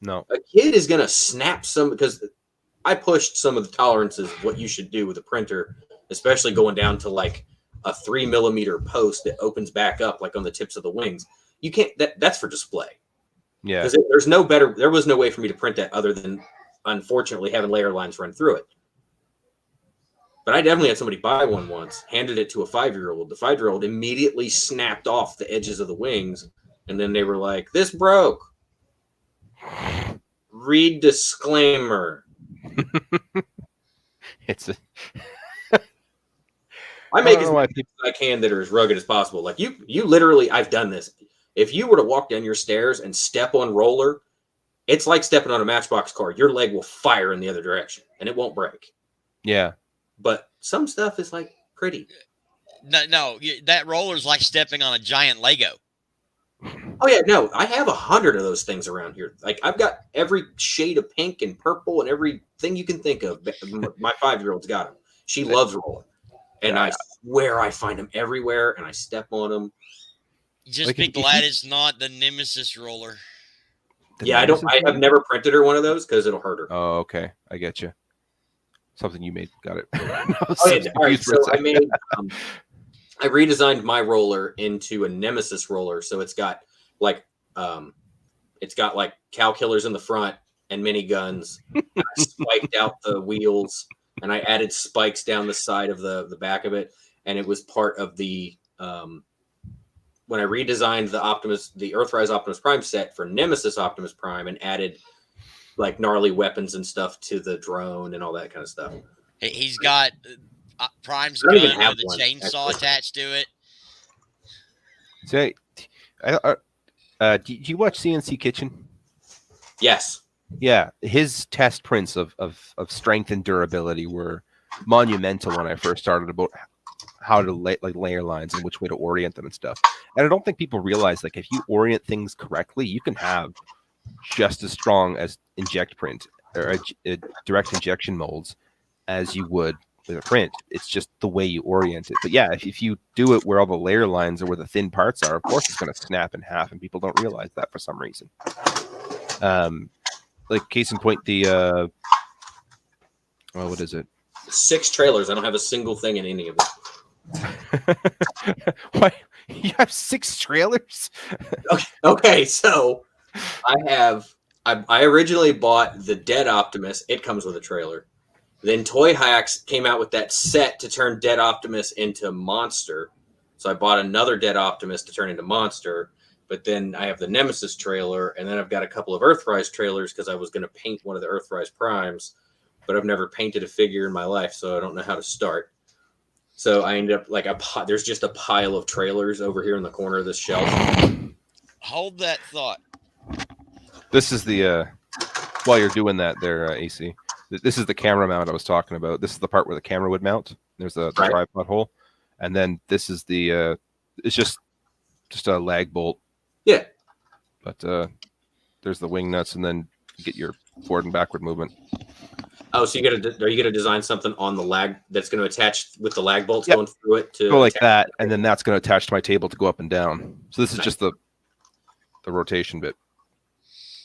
No. A kid is going to snap some, because I pushed some of the tolerances of what you should do with a printer, especially going down to like a 3mm post that opens back up like on the tips of the wings. You can't, that's for display. Yeah. Because there was no way for me to print that other than, unfortunately, having layer lines run through it. But I definitely had somebody buy one once, handed it to a 5-year-old. The 5-year-old immediately snapped off the edges of the wings. And then they were like, this broke. Read disclaimer. I make as much as I can that are as rugged as possible. Like you literally, I've done this. If you were to walk down your stairs and step on roller, it's like stepping on a Matchbox car. Your leg will fire in the other direction and it won't break. Yeah. But some stuff is like pretty. No, that roller's like stepping on a giant Lego. Oh yeah, no, I have 100 of those things around here. Like I've got every shade of pink and purple and everything you can think of. My 5-year-old's got them. She loves rolling, and I swear I find them everywhere, and I step on them. Just be glad it's not the Nemesis roller. Yeah, I have never printed her one of those because it'll hurt her. Oh, okay, I get you. Something you made, got it. All right, so I redesigned my roller into a Nemesis roller, so it's got like cow killers in the front and miniguns. I spiked out the wheels, and I added spikes down the side of the back of it, and it was part of the when I redesigned the Earthrise Optimus Prime set for Nemesis Optimus Prime and added like gnarly weapons and stuff to the drone and all that kind of stuff. He's got Prime's gun with a chainsaw attached to it. So, do you watch CNC Kitchen? Yes. Yeah, his test prints of strength and durability were monumental when I first started about how to layer lines and which way to orient them and stuff. And I don't think people realize, like, if you orient things correctly, you can have just as strong as inject print or direct injection molds as you would with a print. It's just the way you orient it. But yeah, if you do it where all the layer lines are, where the thin parts are, of course it's going to snap in half, and people don't realize that for some reason. Like case in point, the what is it? 6 trailers. I don't have a single thing in any of them. Why? You have 6 trailers? Okay, so I originally bought the Dead Optimus. It comes with a trailer. Then Toy Hacks came out with that set to turn Dead Optimus into Monster. So I bought another Dead Optimus to turn into Monster. But then I have the Nemesis trailer, and then I've got a couple of Earthrise trailers because I was going to paint one of the Earthrise Primes, but I've never painted a figure in my life, so I don't know how to start. So I ended up like there's just a pile of trailers over here in the corner of this shelf. Hold that thought. This is the while you're doing that there, AC. This is the camera mount I was talking about. This is the part where the camera would mount. There's the tripod hole, and then this is the it's just a lag bolt. Yeah. But there's the wing nuts, and then you get your forward and backward movement. Oh, so are you gonna design something on the lag that's going to attach with the lag bolts going through it to go like that, and then that's going to attach to my table to go up and down. So this is just the rotation bit.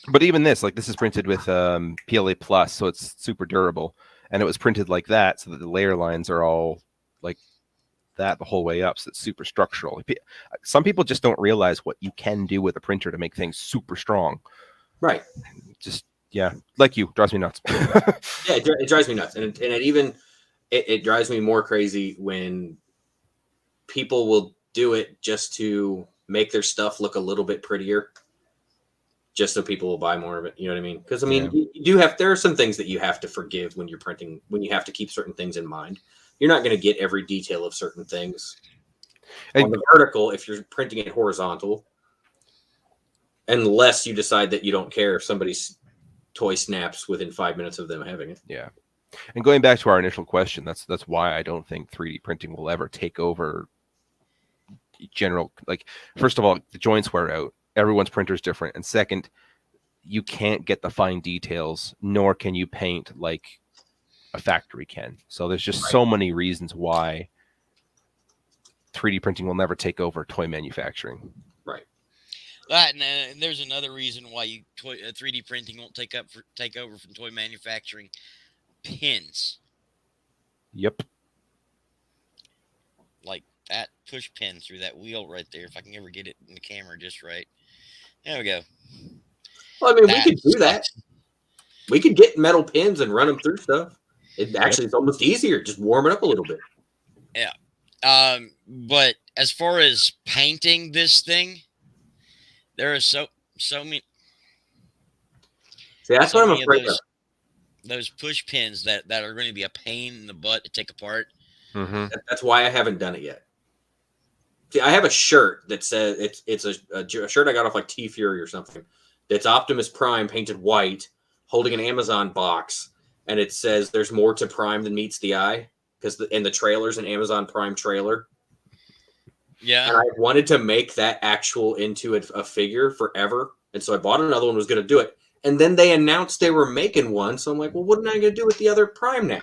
But even this is printed with PLA Plus, so it's super durable, and it was printed like that, so that the layer lines are all like that the whole way up, so it's super structural. Some people just don't realize what you can do with a printer to make things super strong. Right. Just like you, drives me nuts. Yeah, it drives me nuts, and it drives me more crazy when people will do it just to make their stuff look a little bit prettier, just so people will buy more of it. You know what I mean? Because there are some things that you have to forgive when you're printing, when you have to keep certain things in mind. You're not going to get every detail of certain things on the vertical if you're printing it horizontal, unless you decide that you don't care if somebody's toy snaps within 5 minutes of them having it. Yeah. And going back to our initial question, that's why I don't think 3D printing will ever take over general. Like, first of all, the joints wear out. Everyone's printer is different, and second, you can't get the fine details, nor can you paint like a factory can. So there's just so many reasons why 3D printing will never take over toy manufacturing. Right. That and there's another reason why 3D printing won't take over from toy manufacturing. Pins. Yep. Like that push pin through that wheel right there. If I can ever get it in the camera just right. There we go. Well, I mean, we could do that. We could get metal pins and run them through stuff. It actually it's almost easier. Just warm it up a little bit. Yeah. But as far as painting this thing, there are so many. See, that's what I'm afraid of. Those push pins that are going to be a pain in the butt to take apart. Mm-hmm. That's why I haven't done it yet. See, I have a shirt that says it's a shirt I got off like T Fury or something. That's Optimus Prime painted white, holding an Amazon box, and it says "There's more to Prime than meets the eye." Because in the trailer's an Amazon Prime trailer. Yeah. And I wanted to make that actual into a figure forever, and so I bought another one. Was going to do it. And then they announced they were making one. So I'm like, well, what am I going to do with the other Prime now?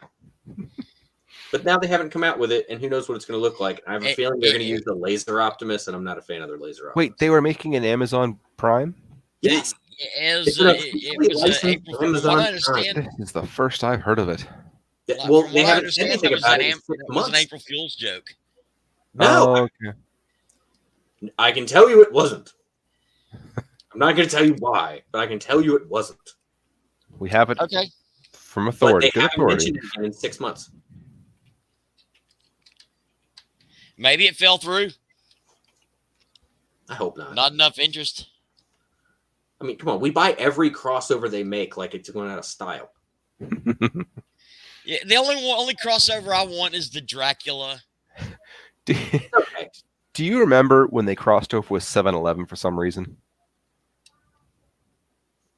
But now they haven't come out with it, and who knows what it's going to look like. I have a feeling they're going to use the Laser Optimus, and I'm not a fan of their Laser Optimus. Wait, they were making an Amazon Prime? Yes. It was April. From what I understand, This is the first I've heard of it. Well, from they what I haven't said understand, anything about it in 6 it was months. an April Fool's joke. No, Oh, okay. I can tell you it wasn't. I'm not going to tell you why, but I can tell you it wasn't. We have it Okay. from But authority. they Good haven't authority. mentioned it again in 6 months. Maybe it fell through. I hope not. Not enough interest. I mean, come on. We buy every crossover they make like it's going out of style. Yeah, the only crossover I want is the Dracula. Okay. Do you remember when they crossed over with 7-Eleven for some reason?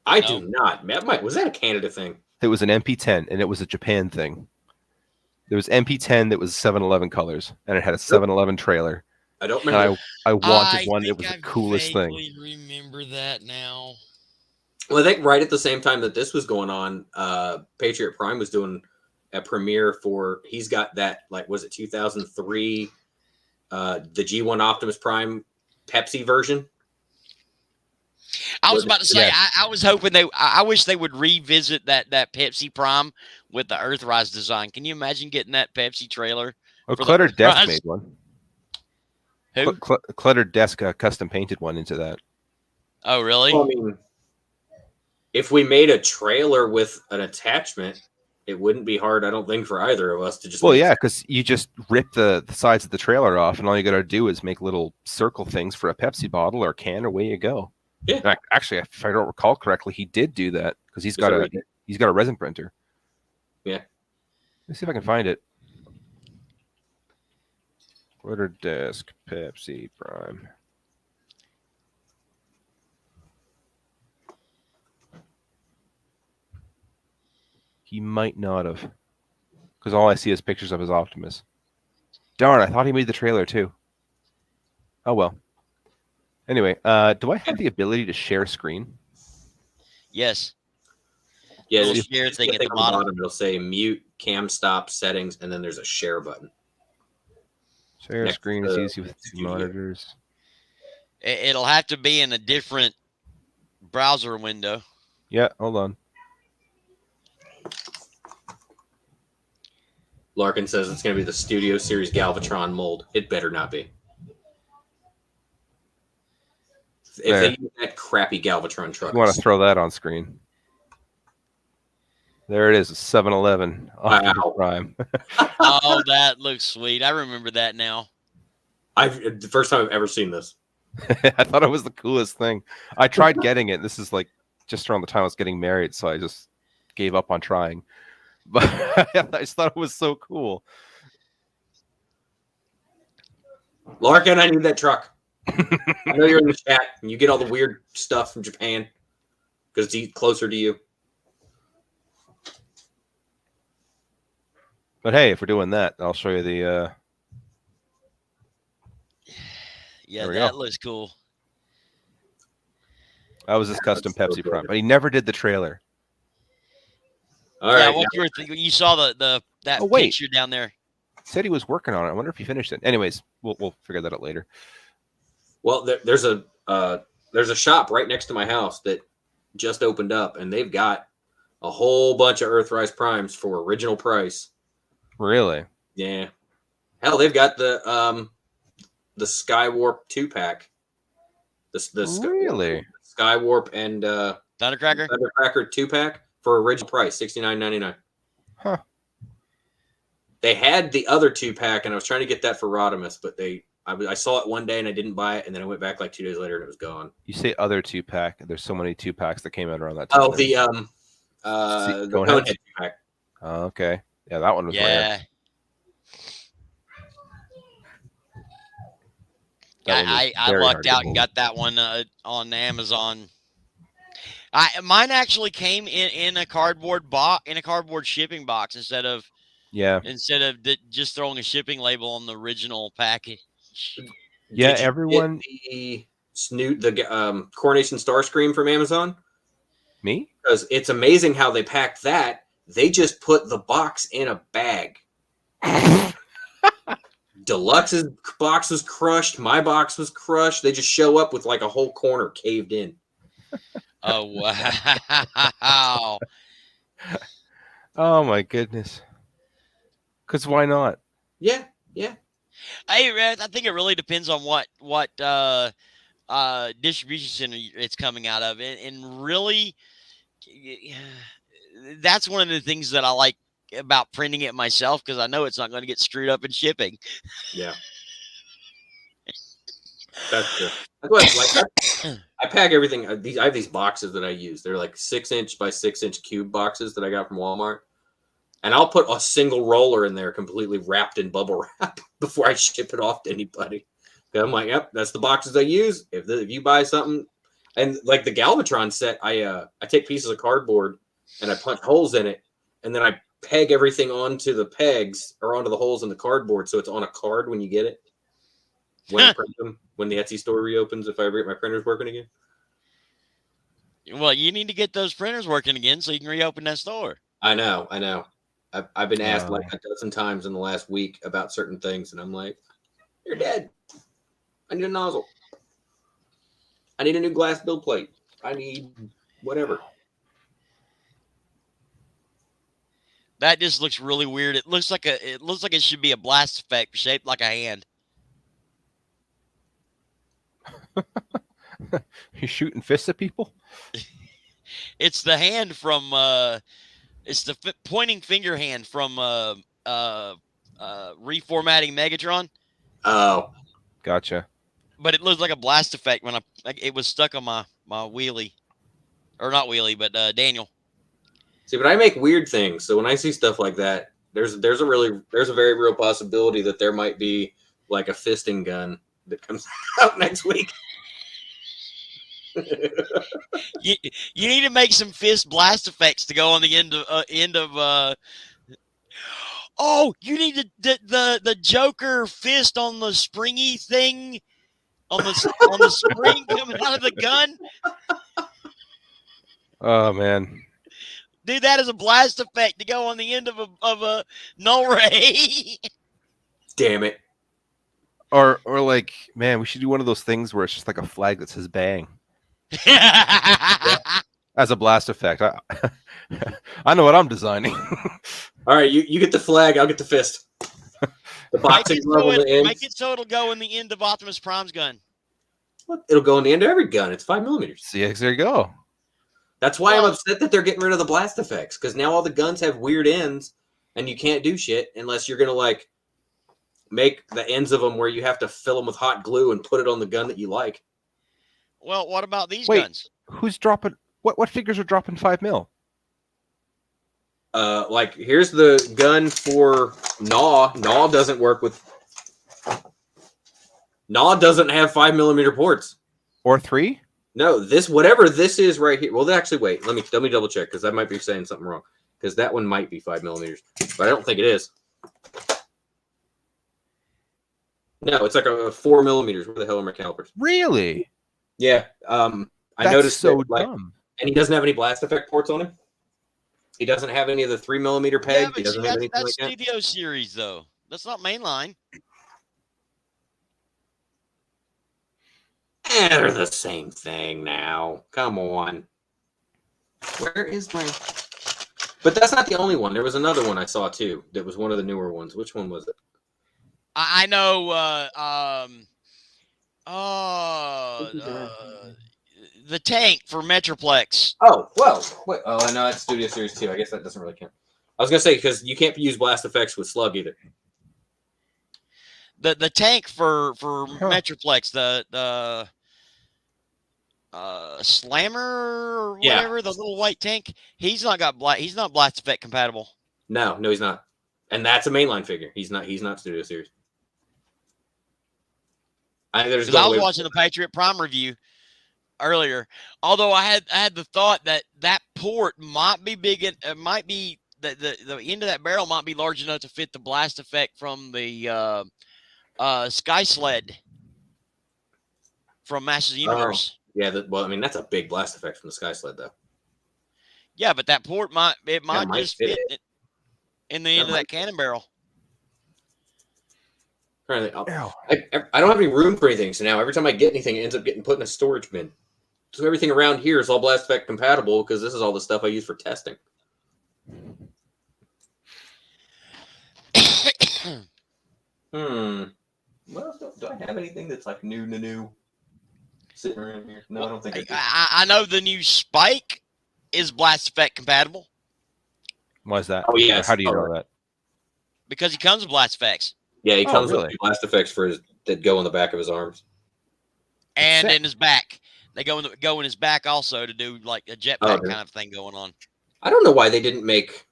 I do not. Was that a Canada thing? It was an MP10, and it was a Japan thing. There was MP10 that was 7-Eleven colors, and it had a 7-Eleven trailer. I don't remember. And I wanted one. I It was the think coolest I thing. vaguely remember that now. Well, I think right at the same time that this was going on, Patriot Prime was doing a premiere for. He's got that, like, was it 2003? The G1 Optimus Prime Pepsi version. I was about to say, Yeah. I was hoping I wish they would revisit that Pepsi Prime with the Earthrise design. Can you imagine getting that Pepsi trailer? Oh, For the Cluttered Desk Earthrise? made one. Who? Cluttered Desk custom painted one into that. Oh, really? Well, I mean, if we made a trailer with an attachment, it wouldn't be hard, I don't think, for either of us to just. Well, yeah, because you just rip the sides of the trailer off, and all you got to do is make little circle things for a Pepsi bottle or a can, or away you go. Yeah. Actually, if I don't recall correctly, he did do that because he's Is that got right? he's got a resin printer. Yeah. Let's see if I can find it. Cluttered Desk Pepsi Prime. He might not have, because all I see is pictures of his Optimus. Darn, I thought he made the trailer too. Oh well. Anyway, do I have the ability to share screen? Yes. Yeah, Little just share just thing the at the on bottom. It'll say mute, cam stop, settings, and then there's a share button. Share Next screen is to easy with two studio. monitors. It'll have to be in a different browser window. Yeah, hold on. Larkin says it's going to be the Studio Series Galvatron mold. It better not be. If There. they use that crappy Galvatron truck, You want to throw that on screen? There it is, a 7-Eleven Optimus Wow. Prime. Oh, that looks sweet. I remember that now. the first time I've ever seen this. I thought it was the coolest thing. I tried getting it. This is like just around the time I was getting married, so I just gave up on trying. But I just thought it was so cool. Larkin, I need that truck. I know you're in the chat and you get all the weird stuff from Japan because it's closer to you. But hey, if we're doing that, I'll show you the. Yeah, There we that go. looks cool. That was his custom That's so Pepsi prime, good. but he never did the trailer. All Yeah, right. what you were thinking? You saw that Oh, wait. picture down there. Said he was working on it. I wonder if he finished it. Anyways, we'll figure that out later. Well, there's a shop right next to my house that just opened up, and they've got a whole bunch of Earthrise primes for original price. Really? Yeah. Hell, they've got the Skywarp 2-pack. Really? Skywarp and Thundercracker. Thundercracker 2-pack for original price, $69.99. Huh. They had the other 2-pack, and I was trying to get that for Rodimus, but I saw it one day and I didn't buy it, and then I went back like 2 days later and it was gone. You say other 2-pack. There's so many 2-packs that came out around that time. Oh, the Conehead 2-pack. Oh, okay. Yeah, that one was rare. I lucked out and got that one on Amazon. Mine actually came in a cardboard box, in a cardboard shipping box instead of just throwing a shipping label on the original package. Yeah, everyone. The Coronation Starscream from Amazon. Me? Because it's amazing how they packed that. They just put the box in a bag. Deluxe's box was crushed. My box was crushed. They just show up with like a whole corner caved in. Oh, wow. Oh, my goodness. Because why not? Yeah. I think it really depends on what distribution center it's coming out of. And really, that's one of the things that I like about printing it myself, because I know it's not going to get screwed up in shipping. Yeah. That's good. I pack everything. I have these boxes that I use. They're like 6-inch by 6-inch cube boxes that I got from Walmart. And I'll put a single roller in there completely wrapped in bubble wrap before I ship it off to anybody. I'm like, yep, that's the boxes I use. If you buy something, and like the Galvatron set, I take pieces of cardboard and I punch holes in it, and then I peg everything onto the pegs or onto the holes in the cardboard, so it's on a card when you get it. When I print them, when the Etsy store reopens, if I ever get my printers working again. Well, you need to get those printers working again so you can reopen that store. I know. I've been asked like a dozen times in the last week about certain things, and I'm like, you're dead. I need a nozzle. I need a new glass build plate. I need whatever. That just looks really weird. It looks like it should be a blast effect shaped like a hand. You shooting fists at people? It's the hand from it's the pointing finger hand from reformatting Megatron. Oh, gotcha. But it looks like a blast effect when it was stuck on my wheelie, or not wheelie, but Daniel. See, but I make weird things, so when I see stuff like that, there's a very real possibility that there might be like a fisting gun that comes out next week. You need to make some fist blast effects to go on the end of. Oh, you need the Joker fist on the springy thing, on the spring coming out of the gun. Oh man, do that as a blast effect to go on the end of a null ray. Damn it! Or like, man, we should do one of those things where it's just like a flag that says "bang." As a blast effect. I know what I'm designing. All right, you get the flag, I'll get the fist. The boxing glove on the end. Make it so it'll go in the end of Optimus Prime's gun. It'll go in the end of every gun. It's 5mm. See, there you go. That's why I'm upset that they're getting rid of the blast effects, because now all the guns have weird ends, and you can't do shit unless you're gonna like make the ends of them where you have to fill them with hot glue and put it on the gun that you like. Well, what about these guns? Who's dropping? What figures are dropping 5mm? Like here's the gun for Gnaw. Gnaw doesn't work with. Gnaw doesn't have 5mm ports. Or 3? No, whatever this is right here. Well, actually, wait. Let me double check, because I might be saying something wrong. Because that one might be 5mm, but I don't think it is. No, it's like a 4 millimeters. Where the hell are my calipers? Really? Yeah. I That's noticed so that, like, dumb. and he doesn't have any blast effect ports on him. He doesn't have any of the 3 millimeter Yeah, peg. He but see, doesn't have anything that's like that. Studio Series though. That's not mainline. They're the same thing now. Come on. Where is my? But that's not the only one. There was another one I saw too. That was one of the newer ones. Which one was it? I know. The tank for Metroplex. Oh, well. Wait. Oh, no, that's Studio Series 2. I guess that doesn't really count. I was gonna say because you can't use blast effects with Slug either. The tank for Metroplex. The Slammer or whatever, the little white tank. He's not blast effect compatible. No, he's not. And that's a mainline figure. He's not Studio Series. I was watching the Patriot Prime review earlier. Although I had the thought that port might be big. It might be the end of that barrel might be large enough to fit the blast effect from the Sky Sled from Masters of the Universe. Yeah, well, I mean that's a big blast effect from the Sky Sled, though. Yeah, but that port might just fit it. In the end of that cannon barrel. Apparently, I don't have any room for anything, so now every time I get anything, it ends up getting put in a storage bin. So everything around here is all blast effect compatible because this is all the stuff I use for testing. Well, do I have anything that's like new sitting around here? No, I don't think I know the new Spike is blast effect compatible. Why is that? Oh, yeah. How do you know that? Because he comes with blast effects. Yeah, he comes with blast effects that go on the back of his arms. And in his back. They go in his back also to do like a jetpack kind of thing going on. I don't know why they didn't make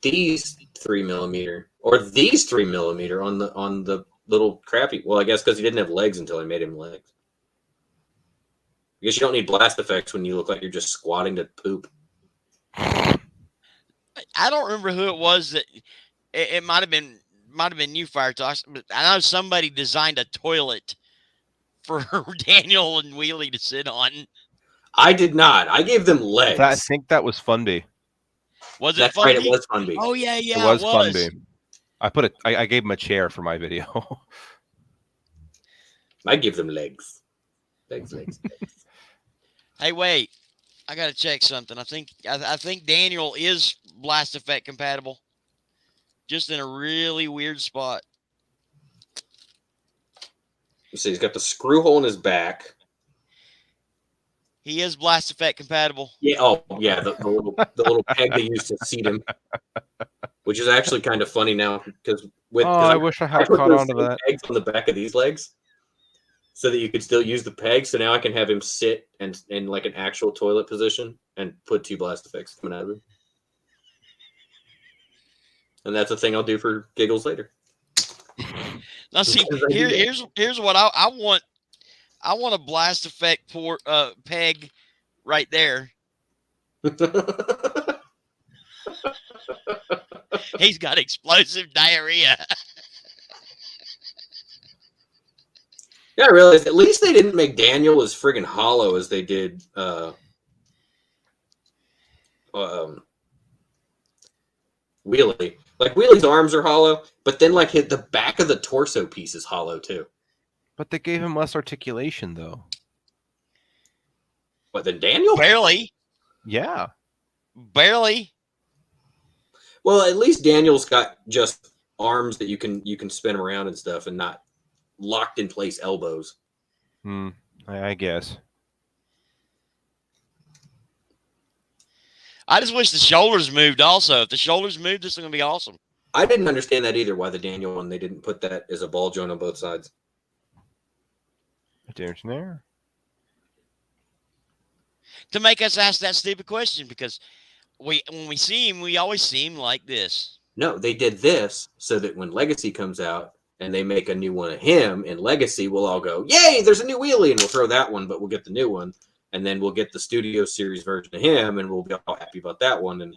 these 3 millimeter or these 3 millimeter on the little crappy. Well, I guess because he didn't have legs until I made him legs. I guess you don't need blast effects when you look like you're just squatting to poop. I don't remember who it was that it might have been you, Fire Talks, but I know somebody designed a toilet for Daniel and Wheelie to sit on. I did not. I gave them legs. I think that was Funby. Was it That's Funby? Right, it was Funby. Oh yeah, it was Funby. I gave him a chair for my video. I give them legs. Legs. Hey, wait. I gotta check something. I think Daniel is blast effect compatible. Just in a really weird spot. So he's got the screw hole in his back. He is blast effect compatible. Yeah. Oh, yeah. The little peg they used to seat him, which is actually kind of funny now because I wish I had caught on to that. Pegs on the back of these legs, so that you could still use the peg. So now I can have him sit and in like an actual toilet position and put 2 blast effects coming out of him. And that's a thing I'll do for giggles later. Now see, here's what I want. I want a blast effect peg right there. He's got explosive diarrhea. Yeah, I realized at least they didn't make Daniel as friggin' hollow as they did Wheelie. Like Wheelie's arms are hollow, but then like the back of the torso piece is hollow too. But they gave him less articulation though. What, than Daniel? Barely. Yeah. Barely. Well, at least Daniel's got just arms that you can spin around and stuff and not locked in place elbows. I guess. I just wish the shoulders moved also. If the shoulders moved, this is going to be awesome. I didn't understand that either, why the Daniel one, they didn't put that as a ball joint on both sides. There. To make us ask that stupid question, because when we see him, we always see him like this. No, they did this so that when Legacy comes out and they make a new one of him in Legacy, we'll all go, yay, there's a new Wheelie, and we'll throw that one, but we'll get the new one. And then we'll get the Studio Series version of him, and we'll be all happy about that one. And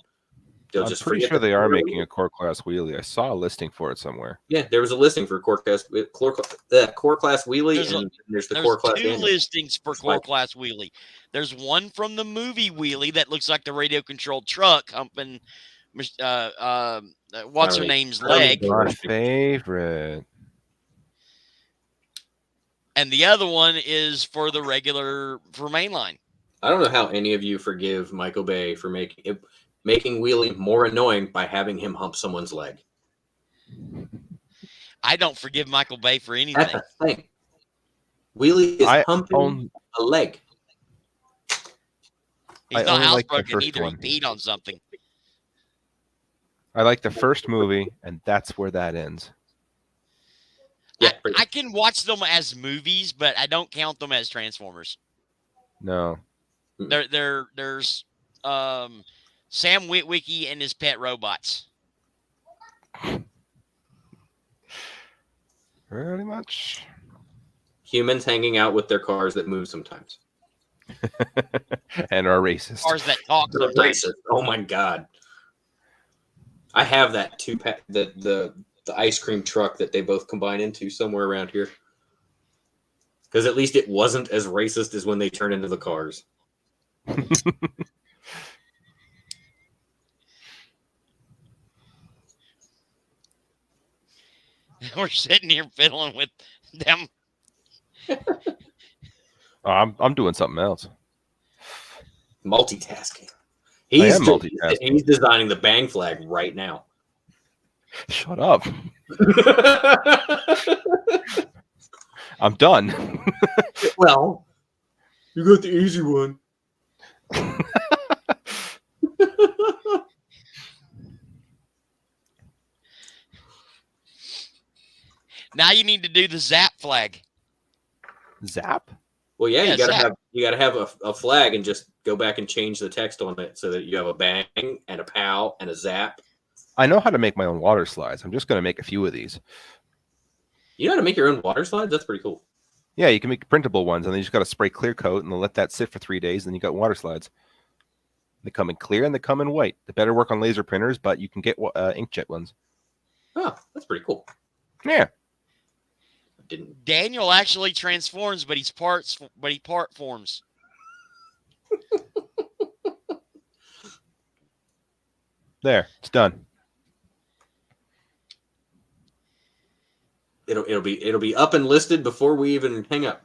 They'll I'm just pretty forget sure that they are they're making a core class wheelie. I saw a listing for it somewhere. Yeah, there was a listing for core class wheelie, There's and there's the There's core class two annual. listings for core class wheelie. There's one from the movie wheelie that looks like the radio controlled truck humping what's her name's I don't leg, even- My favorite. and the other one is for the for mainline. I don't know how any of you forgive Michael Bay for making wheelie more annoying by having him hump someone's leg. I don't forgive Michael Bay for That's anything. the thing. Wheelie is I humping a leg. He's I not only like the housebroken first either. one. He peed on something. I like the first movie, and that's where that ends. Yeah, I can watch them as movies, but I don't count them as Transformers. No. There's Sam Witwicky and his pet robots. Pretty much. humans hanging out with their cars that move sometimes. And are racist. Cars that talk They're sometimes. racist. Oh my god! I have that two-pack, the ice cream truck that they both combine into somewhere around here. Because at least it wasn't as racist as when they turn into the cars. We're sitting here fiddling with them. Oh, I'm doing something else. Multitasking. I am multitasking. He's designing the bang flag right now. Shut up. I'm done. Well, you got the easy one. Now you need to do the zap flag. Zap? Well, yeah, Yeah, you gotta have a flag and just go back and change the text on it so that you have a bang and a pow and a zap. I know how to make my own water slides. I'm just going to make a few of these. You know how to make your own water slides? That's pretty cool. Yeah, you can make printable ones, and then you just got to spray clear coat and then let that sit for 3 days, and you got water slides. They come in clear and they come in white. They better work on laser printers, but you can get inkjet ones. Oh, that's pretty cool. Yeah. Didn't Daniel actually transforms, but he part forms. There, it's done. it'll be up and listed before we even hang up.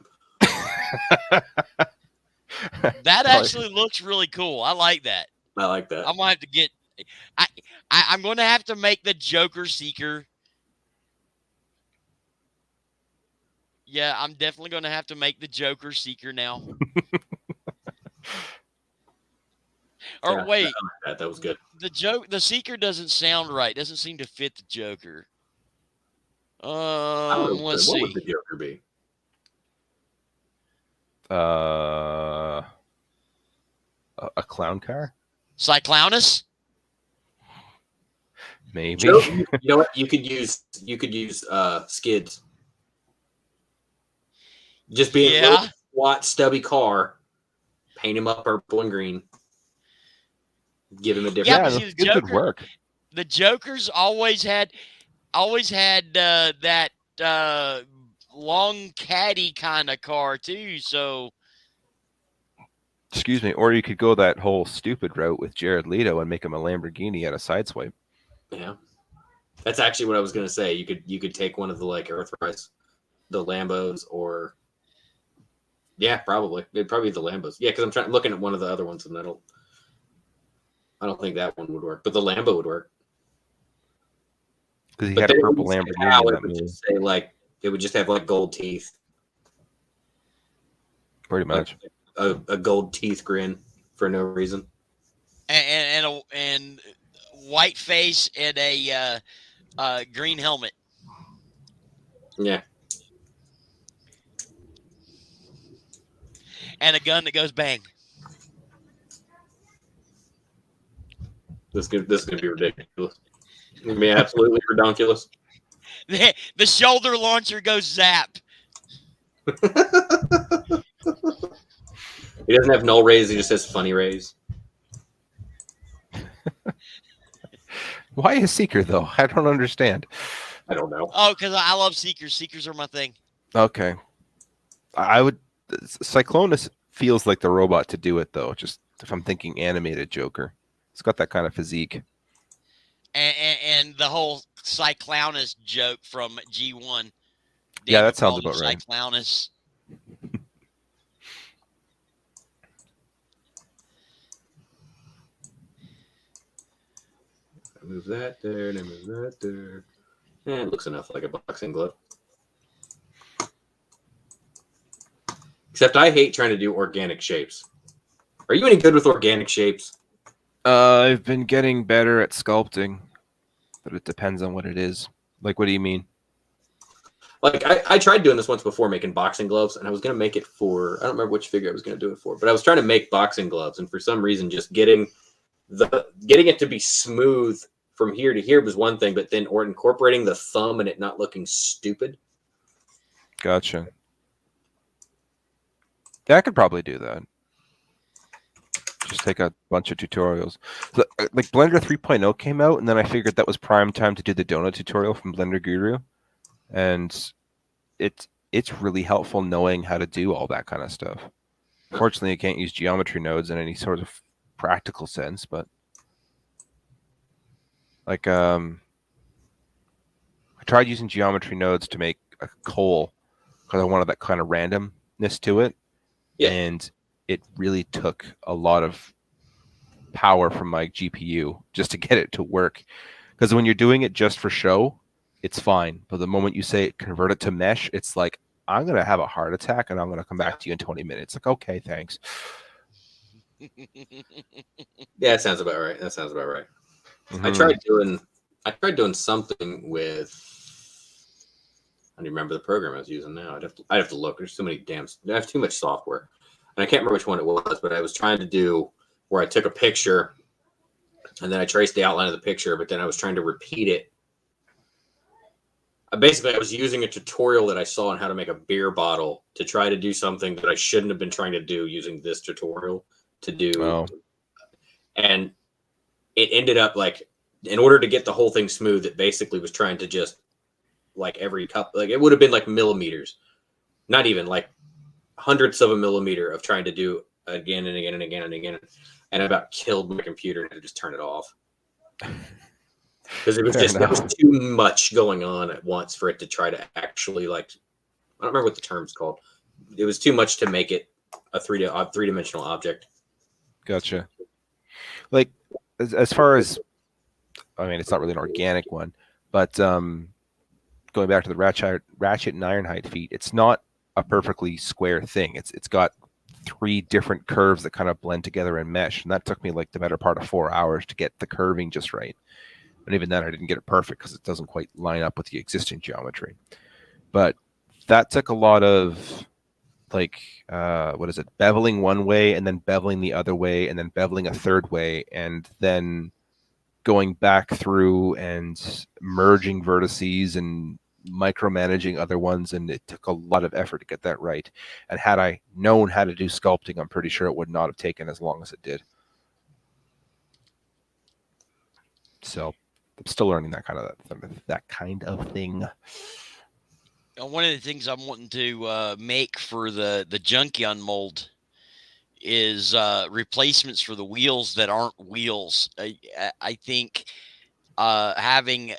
That actually looks really cool. I like that. I like that. I'm gonna have to get. I'm going to have to make the Joker Seeker. Yeah, I'm definitely going to have to make the Joker Seeker now. Or Yeah, wait, that was good. the Seeker doesn't sound right. Doesn't seem to fit the Joker. I don't know, Let's what see. would the Joker be? A clown car? Cyclonus? Maybe. You know what? You could use skids. Just be a little squat, stubby car. Paint him up purple and green. Give him a different. Yeah, Yeah, but the see, skids would work. The Joker's always had that long caddy kind of car too. So Excuse me. Or you could go that whole stupid route with Jared Leto and make him a Lamborghini at a sideswipe. Yeah, that's actually what I was gonna say. You could take one of the like Earthrise, the Lambos, or probably it'd probably be the Lambos. Yeah, because I'm looking at one of the other ones, and I don't think that one would work, but the Lambo would work. Because he But had a then it purple wouldn't say Lamborghini how, in it that would movie. just say like it would just have like gold teeth, Pretty much. a gold teeth grin for no reason. and white face and a green helmet. Yeah, And a gun that goes bang. this is gonna be ridiculous. It's gonna be absolutely ridiculous. The shoulder launcher goes zap. He doesn't have null rays. He just has funny rays. Why a seeker though? I don't understand. I don't know. Oh, because I love Seekers. Seekers are my thing. Okay, I would. Cyclonus feels like the robot to do it though. Just if I'm thinking animated Joker, it's got that kind of physique. And the whole Cyclownus joke from G1. Yeah, Daniel that sounds called him about right. Cyclownus. Move that there, and move that there. It looks enough like a boxing glove. Except I hate trying to do organic shapes. Are you any good with organic shapes? I've been getting better at sculpting, but it depends on what it is. Like, what do you mean? Like I tried doing this once before, making boxing gloves, and I was gonna make it for I don't remember which figure I was gonna do it for, but I was trying to make boxing gloves, and for some reason, just getting it to be smooth from here to here was one thing, but then or incorporating the thumb and it not looking stupid. Gotcha. Yeah, I could probably do that. Just take a bunch of tutorials. So, like Blender 3.0 came out, and then I figured that was prime time to do the donut tutorial from Blender Guru, and it's really helpful knowing how to do all that kind of stuff. Fortunately, I can't use geometry nodes in any sort of practical sense, but like I tried using geometry nodes to make a coal because I wanted that kind of randomness to it, Yeah. and it really took a lot of power from my GPU just to get it to work. Because when you're doing it just for show, it's fine. But the moment you say convert it to mesh, it's like, I'm going to have a heart attack and I'm going to come back to you in 20 minutes. Like, okay, thanks. Yeah, that sounds about right. That sounds about right. Mm-hmm. I tried doing something with I don't even remember the program I was using now. I'd have to look. There's so many I have too much software. And I can't remember which one it was, but I was trying to do where I took a picture and then I traced the outline of the picture, but then I was trying to repeat it. Basically, I was using a tutorial that I saw on how to make a beer bottle to try to do something that I shouldn't have been trying to do using this tutorial to do. Oh. And it ended up like, in order to get the whole thing smooth, it basically was trying to just like every cup, like it would have been like millimeters, not even like hundredths of a millimeter of trying to do again and again and again and again. And I about killed my computer and I just turned it off. Because it was it was too much going on at once for it to try to actually like, I don't remember what the term's called. It was too much to make it a three-dimensional object. Gotcha. Like as far as, I mean, it's not really an organic one, but going back to the ratchet and Ironhide feet, it's not a perfectly square thing. It's got 3 different curves that kind of blend together and mesh, and that took me like the better part of 4 hours to get the curving just right. And even then, I didn't get it perfect because it doesn't quite line up with the existing geometry. But that took a lot of like beveling one way and then beveling the other way and then beveling a third way and then going back through and merging vertices and micromanaging other ones, and it took a lot of effort to get that right. And had I known how to do sculpting, I'm pretty sure it would not have taken as long as it did. So I'm still learning that kind of thing. One of the things I'm wanting to make for the Junkion mold is replacements for the wheels that aren't wheels. I think having,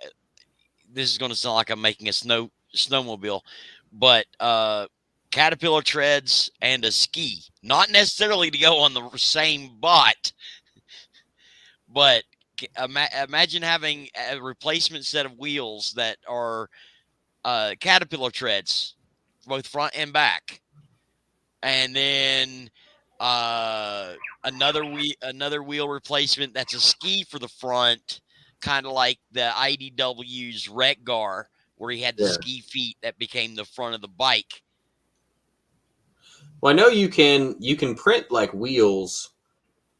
this is going to sound like I'm making a snowmobile, but Caterpillar treads and a ski, not necessarily to go on the same bot, but imagine having a replacement set of wheels that are Caterpillar treads, both front and back, and then another wheel replacement that's a ski for the front, kind of like the IDW's Retgar, where he had the ski feet that became the front of the bike. Well, I know you can print like wheels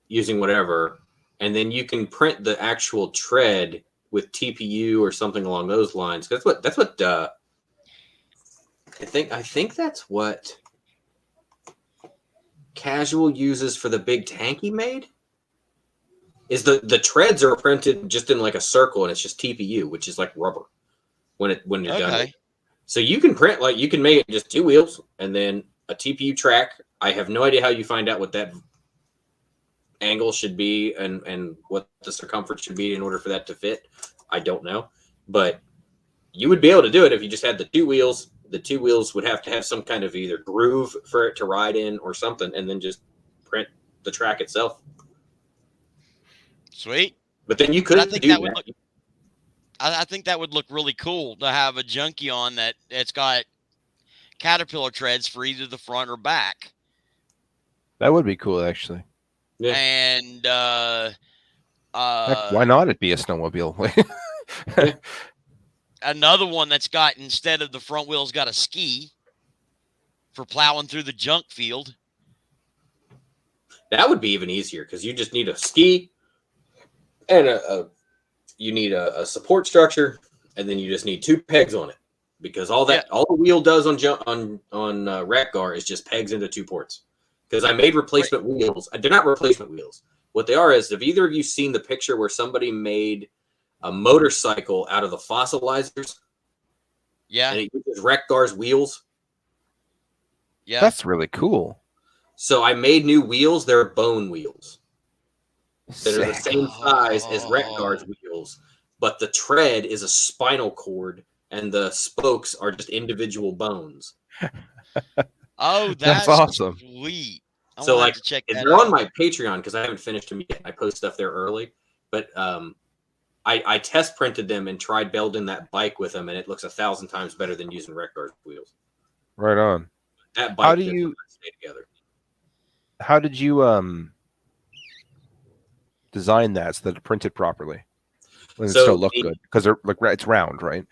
using whatever, and then you can print the actual tread with TPU or something along those lines. That's what I think that's what Casual uses for the big tank he made. is the treads are printed just in like a circle, and it's just TPU, which is like rubber when you're done. Okay. So you can print like you can make it just 2 wheels and then a TPU track. I have no idea how you find out what that angle should be and what the circumference should be in order for that to fit. I don't know, but you would be able to do it if you just had the 2 wheels. The 2 wheels would have to have some kind of either groove for it to ride in or something, and then just print the track itself. Sweet. But then you But I could think do that would that. look. I think that would look really cool to have a junkie on that's got Caterpillar treads for either the front or back. That would be cool, actually. Yeah. And Heck, why not it be a snowmobile? another one that's got, instead of the front wheels, got a ski for plowing through the junk field. That would be even easier because you just need a ski and you need a support structure, and then you just need 2 pegs on it, because all the wheel does on rack gar is just pegs into 2 ports. Because I made replacement wheels. They're not replacement wheels. What they are is, have either of you seen the picture where somebody made a motorcycle out of the fossilizers? Yeah. And it uses rack gar's wheels. Yeah. That's really cool. So I made new wheels. They're bone wheels that are the same size as rack gar's wheels, but the tread is a spinal cord and the spokes are just individual bones. Oh, that's awesome. Sweet. So like, to check if that they're out on my Patreon, because I haven't finished them yet, I post stuff there early, but I test printed them and tried building that bike with them, and it looks 1,000 times better than using rack gar's wheels. Right on. That bike stay together. How did you design that so that it printed properly? When it still look good, because they're like, it's round, right?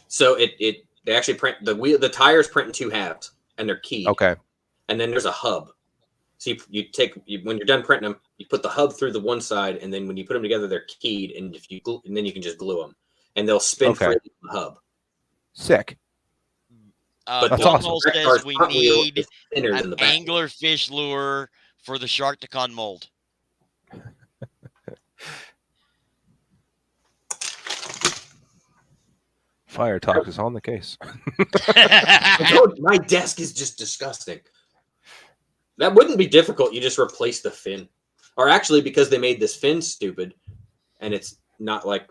So they actually print the tires print in 2 halves, and they're keyed. Okay. And then there's a hub. So when you're done printing them, you put the hub through the one side, and then when you put them together, they're keyed, and then you can just glue them, and they'll spin freely on the hub. Sick. But that's awesome. Says we need an angler fish lure for the Sharkticon mold. Fire Talk is on the case. My desk is just disgusting. That wouldn't be difficult. You just replace the fin. Or actually, because they made this fin stupid and it's not like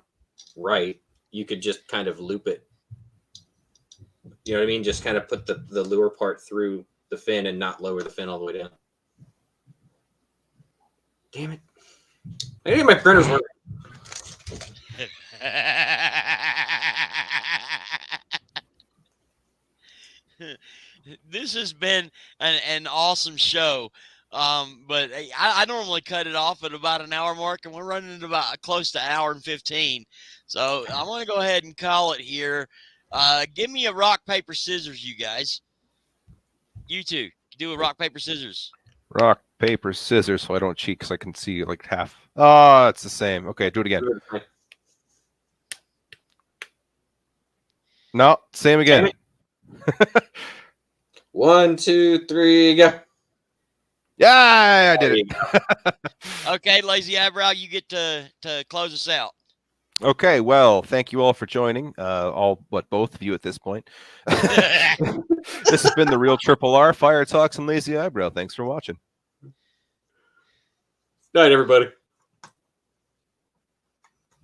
right, you could just kind of loop it. You know what I mean? Just kind of put the lure part through the fin and not lower the fin all the way down. Damn it. Maybe my printer's working. This has been an awesome show. But I normally cut it off at about an hour mark, and we're running at about close to an hour and 15. So I'm going to go ahead and call it here. Give me a rock, paper, scissors, you guys. You two, do a rock, paper, scissors. Rock, paper, scissors, so I don't cheat because I can see like half. Oh, it's the same. Okay, do it again. No, same again. 1, 2, 3, go. Yeah, I did it. Okay, Lazy Eyebrow, you get to close us out. Okay, well, thank you all for joining. Both of you at this point. This has been the Real Triple R, Fire Talks, and Lazy Eyebrow. Thanks for watching. Night, everybody.